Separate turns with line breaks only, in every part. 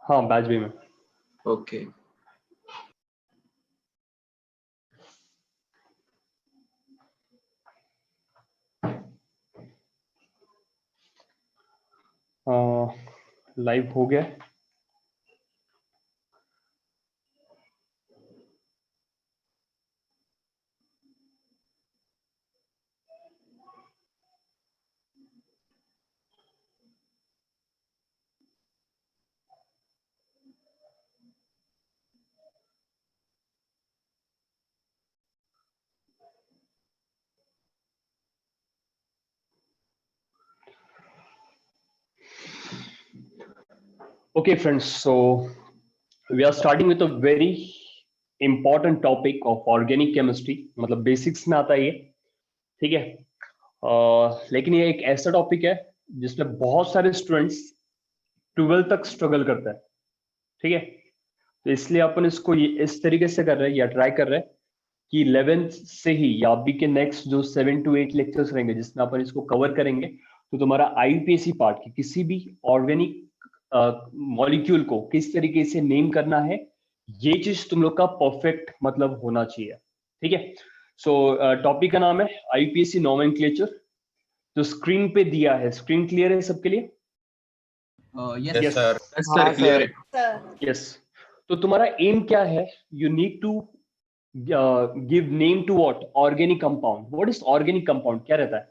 हाँ batch B में।
Okay.
Live हो गया। Okay friends, so we are starting with a very important topic of organic chemistry, मतलब basics में आता है ये, ठीक है। लेकिन ये एक ऐसा टॉपिक है जिसमें बहुत सारे स्टूडेंट्स 12 तक स्ट्रगल करते हैं, ठीक है। तो इसलिए अपन इसको ये इस तरीके से कर रहे हैं या ट्राई कर रहे हैं कि 11th से ही या अभी के नेक्स्ट जो 7 to 8 लेक्चर्स रहेंगे जिसमें अपन इसको कवर करेंगे, तो तुम्हारा आईयूपीएसी पार्ट की किसी भी ऑर्गेनिक मॉलिक्यूल को किस तरीके से नेम करना है, ये चीज तुम लोग का परफेक्ट मतलब होना चाहिए, ठीक है। सो टॉपिक का नाम है आईयूपीएसी नोमेनक्लेचर। जो स्क्रीन पे दिया है, स्क्रीन क्लियर है सबके लिए?
यस सर, क्लियर है।
यस। तो तुम्हारा एम क्या है? You need to give name to what? Organic compound. What is organic compound? क्या रहता है?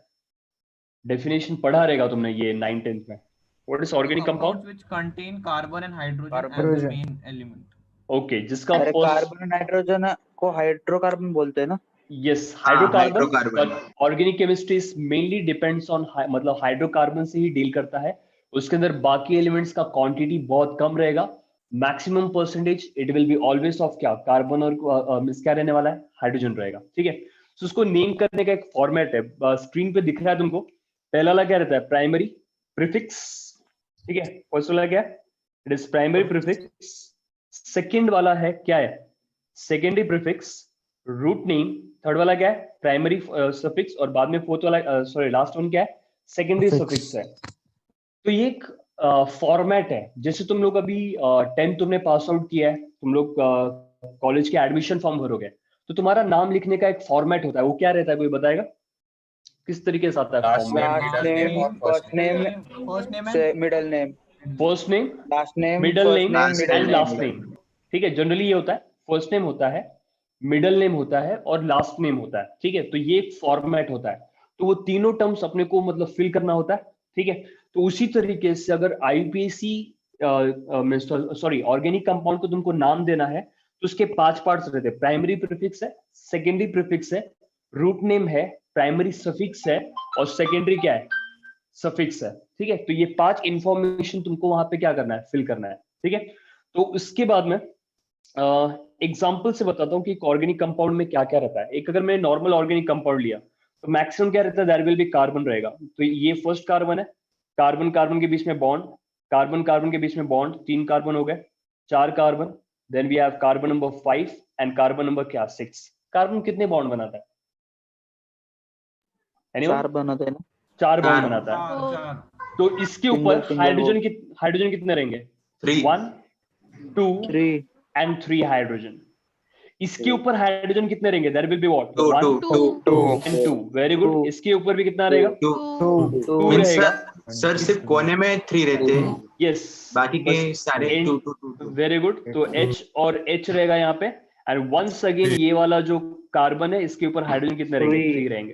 डेफिनेशन पढ़ा रहेगा तुमने ये 9th 10th में। What is organic compound?
Which contain carbon and hydrogen as the main element.
Okay, जिसका
अरे
first
कार्बन नाइट्रोजन को हाइड्रोकार्बन बोलते हैं ना?
yes, hydrocarbon. but organic chemistry is mainly depends on मतलब हाइड्रोकार्बन से ही डील करता है। उसके अंदर बाकी एलिमेंट्स का क्वांटिटी बहुत कम रहेगा। Maximum percentage it will be always of क्या? कार्बन और क्या रहने वाला है? हाइड्रोजन रहेगा, ठीक है। तो उसको नेम करने का एक फॉर्मेट है, स्क्रीन पे दिख रहा है तुमको। पहला वाला क्या रहता है? प्राइमरी प्रीफिक्स, ठीक है। फर्स्ट वाला क्या है? It is primary prefix. Second वाला है क्या है? Secondary prefix, root name. Third वाला क्या है? Primary suffix. और बाद में फोर्थ वाला सॉरी लास्ट वन क्या है? सेकेंडरी सफिक्स है। तो ये एक फॉर्मेट है। जैसे तुम लोग अभी 10th तुमने पास आउट किया है, तुम लोग कॉलेज के एडमिशन फॉर्म भरोगे, तो तुम्हारा नाम लिखने का एक फॉर्मेट होता है। वो क्या रहता है? कोई बताएगा किस तरीके से आता है?
Last name, first name, middle name,
first name,
last name,
middle name
middle
and last name, ठीक है। जनरली ये होता है, फर्स्ट नेम होता है, मिडिल नेम होता है और लास्ट नेम होता है, ठीक है। तो ये एक फॉर्मेट होता है। तो वो तीनों टर्म्स अपने को मतलब फिल करना होता है, ठीक है। तो उसी तरीके से अगर आईयूपीएसी सॉरी ऑर्गेनिक कंपाउंड को तुमको नाम देना है तो उसके 5 पार्ट्स रहते हैं। प्राइमरी प्रीफिक्स है, सेकेंडरी प्रीफिक्स है, रूट नेम है, प्राइमरी सफिक्स है और सेकेंडरी क्या है? सफिक्स है, ठीक है। तो ये 5 इंफॉर्मेशन तुमको वहां पे क्या करना है? फिल करना है, ठीक है। तो उसके बाद में एग्जाम्पल से बताता हूँ कि ऑर्गेनिक कंपाउंड में क्या क्या रहता है। एक अगर मैं नॉर्मल ऑर्गेनिक कंपाउंड लिया तो मैक्सिमम क्या रहता है? देयर विल बी कार्बन रहेगा। तो ये फर्स्ट कार्बन है, कार्बन कार्बन के बीच में बॉन्ड, कार्बन कार्बन के बीच में बॉन्ड, 3 कार्बन हो गए, 4 carbon. Then we have carbon number 5 and carbon number क्या? 6। कार्बन कितने बॉन्ड बनाता है?
4 बनाते हैं ना?
4 बॉन्ड बनाता है। तो इसके ऊपर हाइड्रोजन कितने रहेंगे? 1 2 3 एंड 3 हाइड्रोजन। इसके ऊपर हाइड्रोजन कितने रहेंगे? There will be what? 1 2 and 2। Very good. इसके ऊपर भी कितना रहेगा? 2 रहेगा।
सर सिर्फ कोने में 3 रहते हैं।
यस,
बाकी के सारे 2 2 2।
Very good. तो H और H रहेगा यहाँ पे। एंड वंस अगेन ये वाला जो कार्बन है इसके ऊपर हाइड्रोजन कितने रहेंगे? 3 रहेंगे।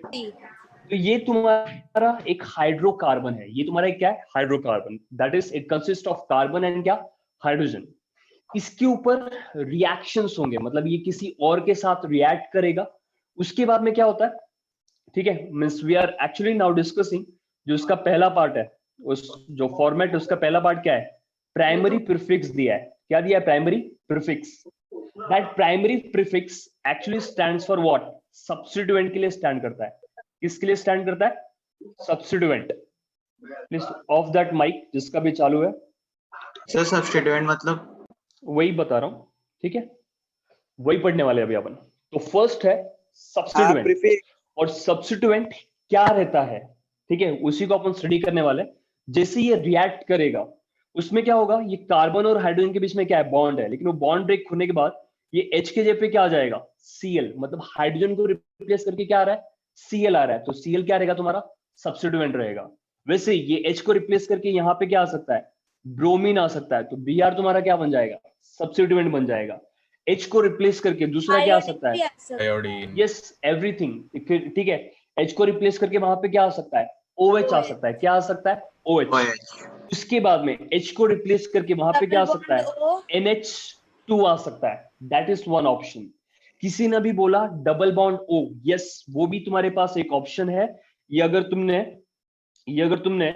तो ये तुम्हारा एक हाइड्रोकार्बन है। ये तुम्हारा क्या है? Hydrocarbon. That is it consist of carbon and क्या? हाइड्रोजन। इसके ऊपर रिएक्शंस होंगे, मतलब ये किसी और के साथ रिएक्ट करेगा। उसके बाद में क्या होता है? ठीक है, means we are actually now discussing जो उसका पहला पार्ट है, उस जो फॉर्मेट उसका पहला पार्ट क्या है? प्राइमरी प्रीफिक्स दिया है। क्या दिया है? Primary prefix. That primary prefix actually stands for what? Substituent के लिए स्टैंड करता है। किसके लिए स्टैंड करता है? Substituent. Please off that mic जिसका भी चालू है।
सर सब्स्टिट्यूएंट मतलब?
वही बता रहा हूं, ठीक है, वही पढ़ने वाले अभी अपन। तो फर्स्ट है सब्स्टिट्यूएंट। और सब्स्टिट्यूएंट क्या रहता है, ठीक है, उसी को अपन स्टडी करने वाले। जैसे ये रिएक्ट करेगा उसमें क्या होगा, ये कार्बन और हाइड्रोजन के बीच में क्या है, बॉन्ड है, लेकिन वो बॉन्ड ब्रेक होने के बाद ये H के जगह पे क्या आ जाएगा, Cl, मतलब हाइड्रोजन को रिप्लेस करके क्या आ रहा है, Cl आ रहा है, तो Cl क्या रहेगा तुम्हारा, सब्स्टिट्यूएंट रहेगा। वैसे ये H को रिप्लेस करके यहाँ पे क्या आ सकता है, ब्रोमीन आ सकता है, तो Br तुम्हारा क्या बन जाएगा, सब्स्टिट्यूएंट बन जाएगा। H को रिप्लेस करके दूसरा क्या आ सकता है,
आयोडीन।
यस एवरीथिंग, ठीक है। H को रिप्लेस करके वहां पे क्या आ सकता है, OH आ सकता है, क्या आ सकता है, OH। उसके बाद में H को रिप्लेस करके वहां पे क्या आ सकता है, NH2 आ सकता है, दैट इज वन ऑप्शन। किसी ने भी बोला डबल बॉन्ड O, यस वो भी तुम्हारे पास एक ऑप्शन है। ये अगर तुमने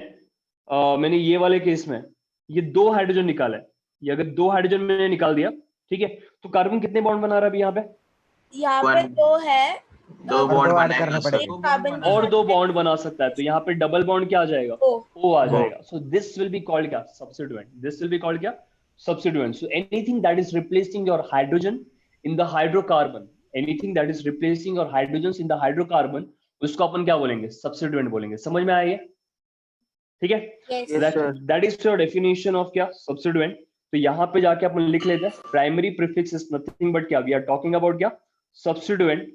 मैंने ये वाले केस में ये 2 हाइड्रोजन निकाला है, ये अगर 2 हाइड्रोजन मैंने निकाल दिया, ठीक है, तो कार्बन कितने बॉन्ड बना रहा है अभी यहाँ पे,
पे 2 है,
2 बॉन्ड
ऐड करने पड़ेंगे
कार्बन
और 2 बॉन्ड बना सकता है, तो यहाँ पे डबल बॉन्ड क्या आ जाएगा, O आ जाएगा। So this will be called क्या, substituent, this will be called क्या, substituent. So anything that is replacing your hydrogen in the hydrocarbon, anything that is replacing your hydrogen in the hydrocarbon, उसको अपन क्या बोलेंगे, substituent बोलेंगे। समझ में आया, ठीक है, that is your definition of क्या, सब्स्टिट्यूएंट। तो यहाँ पे जाके अपन लिख लेते हैं, primary prefix is nothing but क्या, वी आर टॉकिंग अबाउट क्या, सब्स्टिट्यूएंट।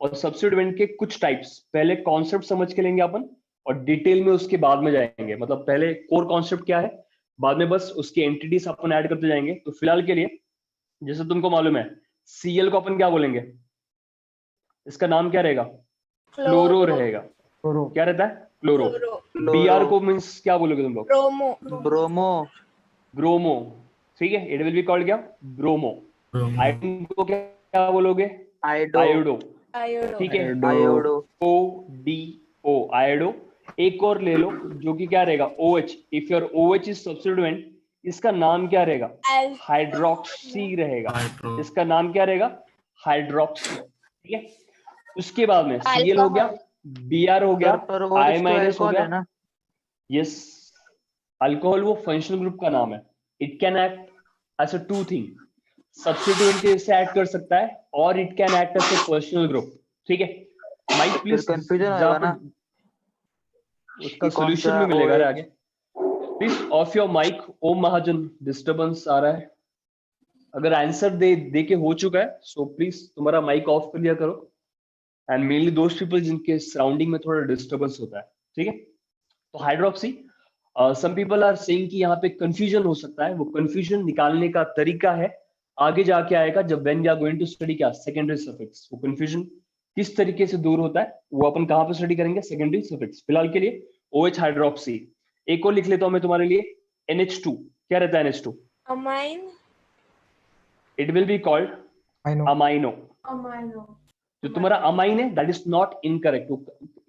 और सब्स्टिट्यूएंट के कुछ टाइप्स, पहले कॉन्सेप्ट समझ के लेंगे अपन और डिटेल में उसके बाद में जाएंगे, मतलब पहले कोर कॉन्सेप्ट क्या है, बाद में बस उसकी एंटिटीज अपन ऐड करते जाएंगे। तो फिलहाल के लिए जैसे तुमको मालूम है, Cl को अपन क्या बोलेंगे, इसका नाम क्या रहेगा, क्लोरो रहेगा, क्या रहता है, क्लोरो। Br को मींस क्या बोलोगे तुम लोग, ब्रोमो, ठीक है, इट विल बी कॉल्ड क्या, ब्रोमो। आयोडीन को क्या बोलोगे, आयोडो, ठीक है, ODO, आयोडो। एक और ले लो जो कि क्या रहेगा, OH, if your OH is substituent, इसका नाम क्या रहेगा, हाइड्रोक्सी रहेगा, इसका नाम क्या रहेगा, हाइड्रोक्सी, ठीक है। उसके बाद में Cl हो गया, Br हो गया, I- हो गया, यस। अल्कोहल वो फंक्शनल ग्रुप का नाम है, it can act as a two thing, substituent के से ऐड कर सकता है और it can act as a personal group, ठीक है। माइक प्लीज, उसका सॉल्यूशन में मिलेगा रे आगे। Please off your mic, Om Mahajan, disturbance आ रहा है। अगर आंसर दे के हो चुका है सो प्लीज तुम्हारा माइक ऑफ कर लिया करो, एंड मेनली दोस्त पीपल जिनके सराउंडिंग में थोड़ा डिस्टरबेंस होता है, ठीक है। तो hydroxy, some people are saying कि यहाँ पे कंफ्यूजन हो सकता है, वो कंफ्यूजन निकालने का तरीका है आगे जाके आएगा, जब when we are going to study क्या, सेकेंडरी सफिक्स। वो कंफ्यूजन किस तरीके से दूर होता है वो अपन कहाँ पे स्टडी करेंगे, सेकेंडरी सफिक्स। फिलहाल के लिए OH हाइड्रोक्सी। एक और लिख लेता हूं मैं तुम्हारे लिए, NH2, क्या रहता है NH2,
amine,
it will be called amino. जो तुम्हारा अमाइन है that is not incorrect,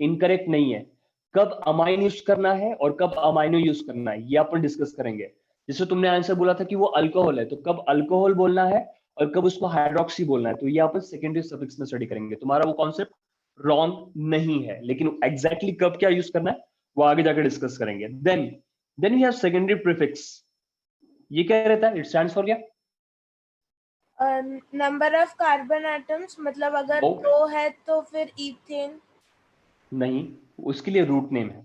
incorrect नहीं है। कब अमाइन यूज करना है और कब अमाइनो यूज करना है ये अपन डिस्कस करेंगे। जैसे तुमने आंसर बोला था कि वो अल्कोहल है, तो कब अल्कोहल बोलना है और कब उसको हाइड्रोक्सी बोलना है, तो ये अपन सेकेंडरी सफिक्स में स्टडी करेंगे। तुम्हारा वो कॉन्सेप्ट रॉन्ग नहीं है, लेकिन एग्जैक्टली कब क्या यूज करना है वो आगे जाकर डिस्कस करेंगे। Then we have secondary prefix. ये क्या रहता है, इट स्टैंड्स फॉर क्या,
नंबर ऑफ कार्बन एटम्स, मतलब अगर 2 है तो फिर इथेन,
नहीं, उसके लिए रूट नेम है,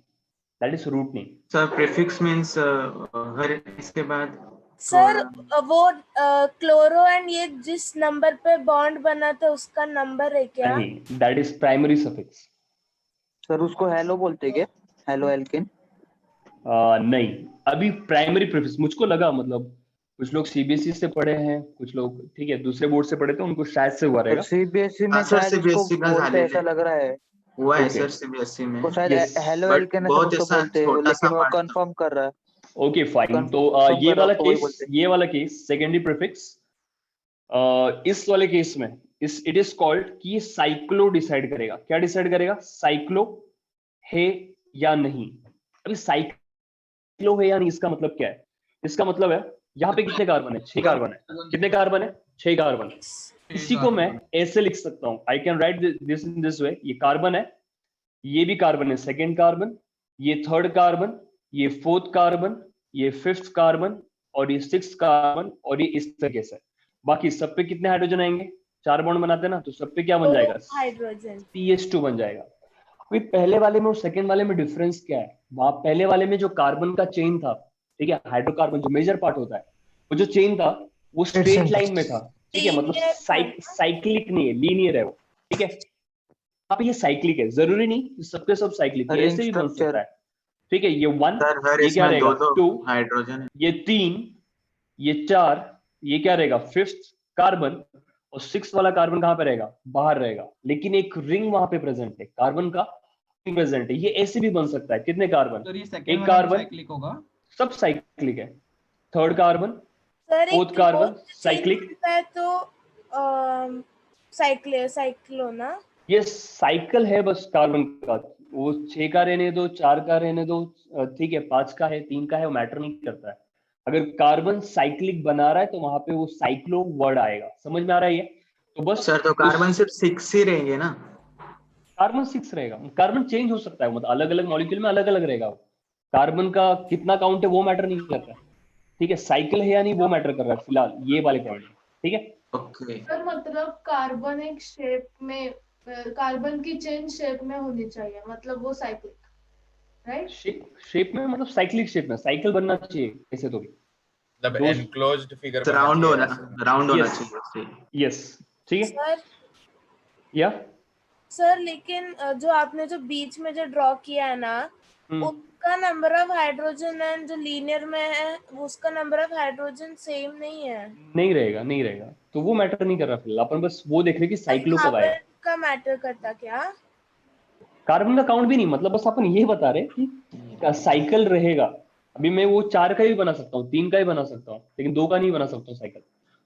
that is root name.
Sir prefix means हर इसके बाद
सर वो क्लोरो एंड ये जिस नंबर पे बॉन्ड बना था उसका नंबर है क्या,
नहीं, that is primary suffix.
Sir उसको हेलो बोलते क्या, हेलो एल्केन,
नहीं, अभी प्राइमरी प्रीफिक्स मुझको लगा, मतलब कुछ लोग सीबीएसई से पढ़े हैं, कुछ लोग ठीक है दूसरे बोर्ड से पढ़े थे, उनको शायद से हुआ रहेगा।
सीबीएसई में
सर
शायद उसको बोलते ऐसा लग रहा है,
हुआ है सर सीबीएसई में,
वो शायद
Yes.
हेलो
बट
एल्केन
बहुत
उसको
ऐसा
बोलते हैं,
छोटा सा
लेकिन वो
part था।
कंफर्म कर रहा है।
ओके फाइन, तो
confirm
ये
कर रहा
वाला
तो वही
केस,
बोलते
ये वाला केस सेकेंडरी प्रीफिक्स, इस वाले केस में इस इट इज कॉल्ड कि ये साइक्लो डिसाइड करेगा, क्या डिसाइड करेगा, साइक्लो है या नहीं। अभी साइक्लो है या नहीं इसका मतलब क्या है, इसका मतलब है यहाँ पे कितने कार्बन है, 6 कार्बन है, कितने कार्बन है, 6 कार्बन। इसी को मैं ऐसे लिख सकता हूँ, I can write this in this way, ये कार्बन है, ये भी कार्बन है, सेकेंड कार्बन, ये थर्ड कार्बन, ये फोर्थ कार्बन, ये फिफ्थ कार्बन और ये सिक्स्थ कार्बन, और ये इस तरीके से। बाकी सब पे कितने हाइड्रोजन आएंगे, 4 बॉन्ड बनाते हैं ना, तो सब पे क्या बन जाएगा,
हाइड्रोजन,
CH2 बन जाएगा। अभी पहले वाले में और सेकेंड वाले में डिफरेंस क्या है, वहां पहले वाले में जो कार्बन का चेन था ठीक है, हाइड्रोकार्बन जो मेजर पार्ट होता है, वो जो चेन था वो स्ट्रेट लाइन में था, ठीक है, मतलब साइक्लिक नहीं है, लीनियर है वो, ठीक है। अब ये साइक्लिक है, जरूरी नहीं सबके सब साइक्लिक, ये ऐसे भी बन सकता है, ठीक है। ये 1, ये क्या रहेगा 2
हाइड्रोजन,
ये 3, ये 4, ये क्या रहेगा 5th कार्बन, और 6th वाला कार्बन कहाँ पे रहेगा, बाहर रहेगा, लेकिन एक रिंग वहां पे प्रेजेंट है, कार्बन का प्रेजेंट है। ये ऐसे भी बन सकता है, कितने कार्बन, एक कार्बन,
साइक्लिक होगा,
सब साइक्लिक है, 3rd carbon,
sir
4th carbon cyclic
है तो साइक्लो ना,
ये साइकिल है बस कार्बन का, वो 6 का रहने दो, 4 का रहने दो, ठीक है, 5 का है, 3 का है, वो मैटर नहीं करता है। अगर कार्बन साइक्लिक बना रहा है तो वहां पे वो साइक्लो वर्ड आएगा, समझ में आ रहा है ये? तो बस
सर तो कार्बन सिर्फ 6 ही रहेंगे ना,
कार्बन 6 रहेगा, कार्बन चेंज हो सकता है, मतलब अलग अलग मॉलिक्यूल में अलग अलग रहेगा, कार्बन का कितना काउंट है वो मैटर नहीं करता, ठीक है, साइकिल है या नहीं वो मैटर कर रहा है फिलहाल ये वाले पॉइंट, ठीक है।
ओके।
सर मतलब कार्बन एक शेप में, कार्बन की चेन शेप में होनी चाहिए, मतलब वो साइक्लिक, राइट?
शेप में मतलब साइक्लिक शेप में, साइकिल बनना चाहिए कैसे तो भी,
मतलब एनक्लोज्ड फिगर
राउंड होना चाहिए,
यस, ठीक है
सर
या
सर लेकिन जो आपने जो बीच में जो ड्रॉ किया है ना, उसका नंबर ऑफ हाइड्रोजन एंड जो लीनियर में है उसका नंबर ऑफ हाइड्रोजन सेम नहीं है,
नहीं रहेगा, तो वो मैटर नहीं कर रहा फिलहाल, अपन बस वो देख रहे कि साइक्लो कब आएगा,
का मैटर करता क्या,
कार्बन का काउंट भी नहीं, मतलब बस अपन ये बता रहे कि साइकिल रहेगा। अभी मैं वो 4 का भी बना सकता हूँ, 3 का भी बना सकता हूँ, लेकिन 2 का नहीं बना सकता हूँ cycle.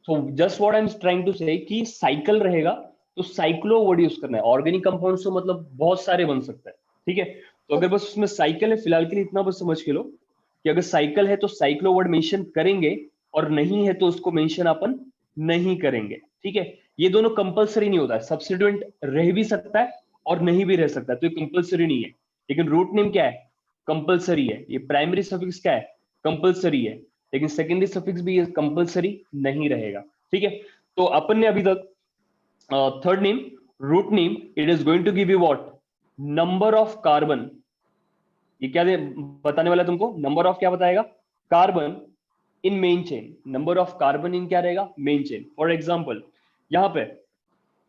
So just what I am trying to say कि साइकिल रहेगा तो साइक्लो वर्ड यूज करना है, ऑर्गेनिक कंपाउंड्स तो मतलब बहुत सारे बन सकते हैं, ठीक है। तो अगर बस उसमें साइकिल है फिलहाल के लिए इतना बस समझ के लो कि अगर साइकिल है तो साइक्लो वर्ड मेंशन करेंगे, और नहीं है तो उसको मेंशन अपन नहीं करेंगे, ठीक है। ये दोनों कंपलसरी नहीं होता है, सब्स्टिट्यूएंट रह भी सकता है और नहीं भी रह सकता है, तो ये कंपलसरी नहीं है। लेकिन रूट नेम क्या है, कंपलसरी है। ये प्राइमरी सफिक्स क्या है, कंपलसरी है। लेकिन सेकेंडरी सफिक्स भी ये कंपलसरी नहीं रहेगा, ठीक है। तो अपन ने अभी तक third name, root name, it is going to give you what, number of carbon. ये क्या बताने वाला है तुमको, नंबर ऑफ क्या बताएगा, carbon in main chain, number of carbon in क्या रहेगा, मेन चेन। फॉर एग्जांपल यहाँ पे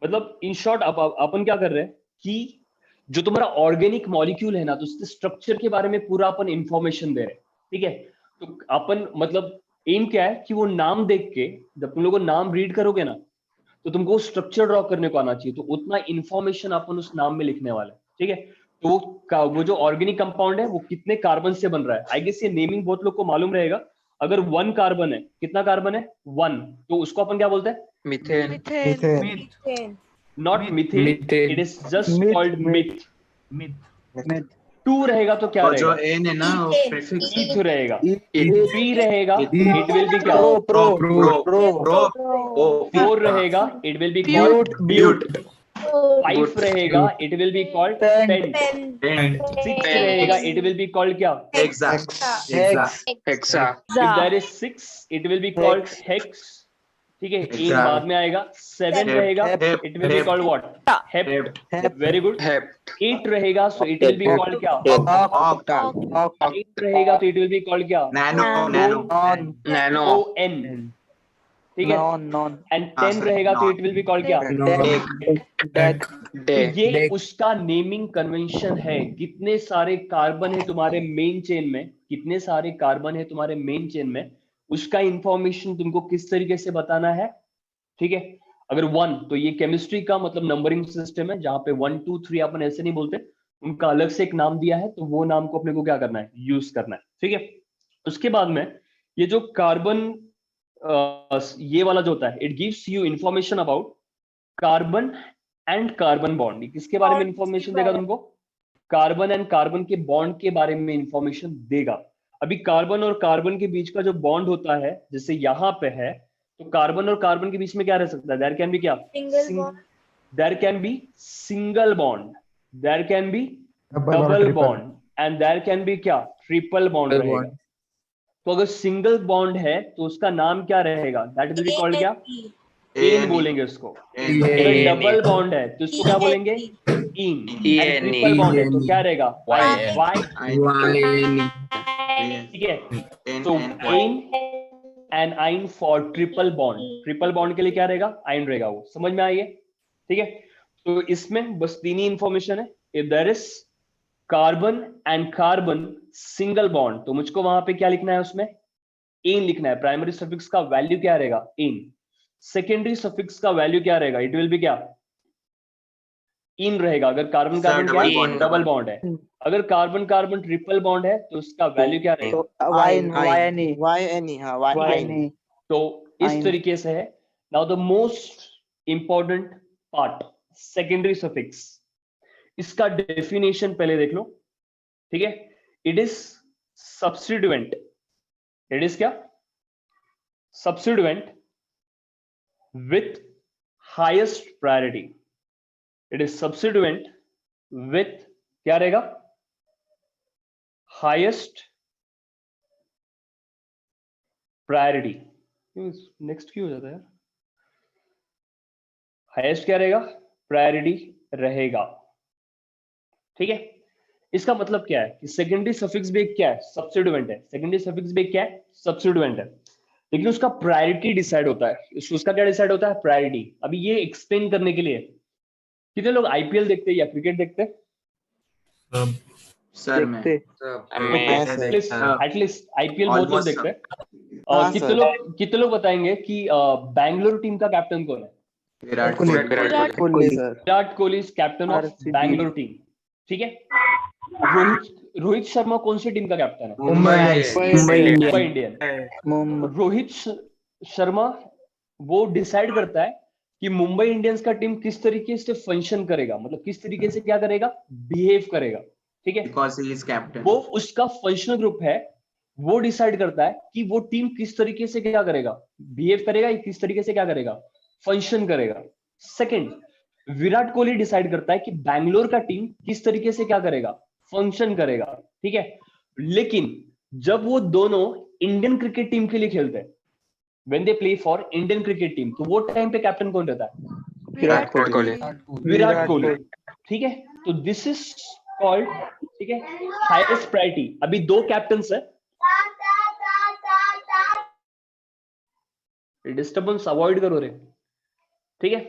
मतलब इन शॉर्ट अपन क्या कर रहे हैं कि जो तुम्हारा ऑर्गेनिक मॉलिक्यूल है ना, तो उसके स्ट्रक्चर के बारे में पूरा अपन इंफॉर्मेशन दे रहे हैं, ठीक है। तो अपन मतलब एम क्या है कि वो नाम देख के जब तुम लोग नाम रीड करोगे ना, तो तुमको स्ट्रक्चर ड्रॉ करने को आना चाहिए, तो उतना इंफॉर्मेशन अपन उस नाम में लिखने वाले हैं, ठीक है। तो वो जो ऑर्गेनिक कंपाउंड है वो कितने कार्बन से बन रहा है, आई गेस ये नेमिंग बहुत लोग को मालूम रहेगा। अगर 1 कार्बन है, कितना कार्बन है 1, तो उसको अपन क्या बोलते हैं,
methane,
not methane, it is just called myth. 2 रहेगा तो क्या रहेगा,
जो एन है ना वो प्रीफिक्स
ईथ रहेगा। 3 रहेगा इट विल बी क्या,
प्रो।
4 रहेगा it will be called but. 5 रहेगा it will be called pent. 6 रहेगा इट विल बी कॉल्ड क्या,
hexa.
If there is 6 it will be called hex, ठीक है। 8 बाद में आएगा। 7 रहेगा it will be called what, hept, very good. 8 रहेगा so it will be called क्या,
ऑक्टा।
8 रहेगा तो इट विल बी कॉल्ड क्या,
नैनो।
ON, ठीक है। एंड 10 रहेगा तो इट विल बी कॉल्ड क्या, तो ये उसका नेमिंग कन्वेंशन है। कितने सारे कार्बन है तुम्हारे मेन चेन में, कितने सारे कार्बन है तुम्हारे मेन चेन में, उसका इंफॉर्मेशन तुमको किस तरीके से बताना है, ठीक है। अगर 1 तो ये केमिस्ट्री का मतलब नंबरिंग सिस्टम है, जहां पे 1 2 3 अपन ऐसे नहीं बोलते, उनका अलग से एक नाम दिया है, तो वो नाम को अपने को क्या करना है, यूज करना है, ठीक है। उसके बाद में ये जो कार्बन ये वाला जो होता है, it gives you information about carbon and carbon bond. किसके बारे में इंफॉर्मेशन देगा तुमको, कार्बन एंड कार्बन के बॉन्ड के बारे में इंफॉर्मेशन देगा। अभी कार्बन और कार्बन के बीच का जो बॉन्ड होता है, जैसे यहाँ पे है, तो कार्बन और कार्बन के बीच में क्या रह सकता है, देयर कैन बी क्या, there can be single bond, there can be double bond, and there can be क्या, ट्रिपल बॉन्ड रहेगा। तो अगर सिंगल बॉन्ड है तो उसका नाम क्या रहेगा, दैट विल बी कॉल्ड क्या, एन बोलेंगे उसको। अगर डबल बॉन्ड है तो इसको क्या बोलेंगे, इन। ट्रिपल बॉन्ड है तो क्या रहेगा, वाई। ठीक है। तो एन एंड आइन for triple bond, triple bond के लिए क्या रहेगा, आइन रहेगा, वो समझ में आई है, ठीक है। तो इसमें बस तीन ही इंफॉर्मेशन है, if there is carbon and carbon single bond, तो मुझको वहां पे क्या लिखना है, उसमें एन लिखना है। प्राइमरी सफिक्स का वैल्यू क्या रहेगा, एन। सेकेंडरी सफिक्स का वैल्यू क्या रहेगा, इट विल बी क्या, इन रहेगा। अगर कार्बन कार्बन क्या है, डबल बॉन्ड है। अगर कार्बन कार्बन ट्रिपल बॉन्ड है तो उसका वैल्यू क्या रहेगा, तो इस तरीके से है। Now the most important part, secondary suffix, इसका डेफिनेशन पहले देख लो, ठीक है। It is substituent, it is क्या, substituent with highest priority, it is substituent with क्या रहेगा, हाईएस्ट प्रायोरिटी। नेक्स्ट क्यों हो जाता है यार, हाईएस्ट क्या रहेगा, प्रायोरिटी रहेगा, ठीक है। इसका मतलब क्या है कि सेकेंडरी सफिक्स भी एक क्या है, सब्स्टिट्यूएंट है। सेकेंडरी सफिक्स भी एक क्या है, सब्स्टिट्यूएंट है, लेकिन उसका प्रायोरिटी डिसाइड होता है। उसका क्या डिसाइड होता है, प्रायोरिटी। अभी ये एक्सप्लेन करने के लिए, कितने लोग आईपीएल देखते हैं या क्रिकेट देखते हैं?
सर मैं
एटलीस्ट आईपीएल बहुत लोग देखते हैं। और कितने लोग बताएंगे कि बैंगलोर टीम का कैप्टन कौन है?
Virat
Kohli is captain of Bangalore team, ठीक है। रोहित शर्मा कौन सी टीम का कैप्टन है? मुंबई इंडियन। रोहित शर्मा वो डिसाइड करता है कि मुंबई इंडियंस का टीम किस तरीके से फंक्शन करेगा, मतलब किस तरीके से क्या करेगा, बिहेव करेगा, ठीक है। वो उसका फंक्शनल ग्रुप है, वो डिसाइड करता है कि वो टीम किस तरीके से क्या करेगा, बिहेव करेगा, किस तरीके से क्या करेगा, फंक्शन करेगा। सेकंड, विराट कोहली डिसाइड करता है कि बैंगलोर का टीम किस तरीके से क्या करेगा, फंक्शन करेगा, ठीक है। लेकिन जब वो दोनों इंडियन क्रिकेट टीम के लिए खेलते हैं, when they play for Indian cricket team, तो वो टाइम पे कैप्टन कौन रहता है, विराट कोहली, ठीक है। तो दिस इज कॉल्ड, ठीक है, हाईएस्ट प्रायोरिटी। अभी दो कैप्टन्स है, डिस्टर्बेंस अवॉइड करो रे, ठीक है।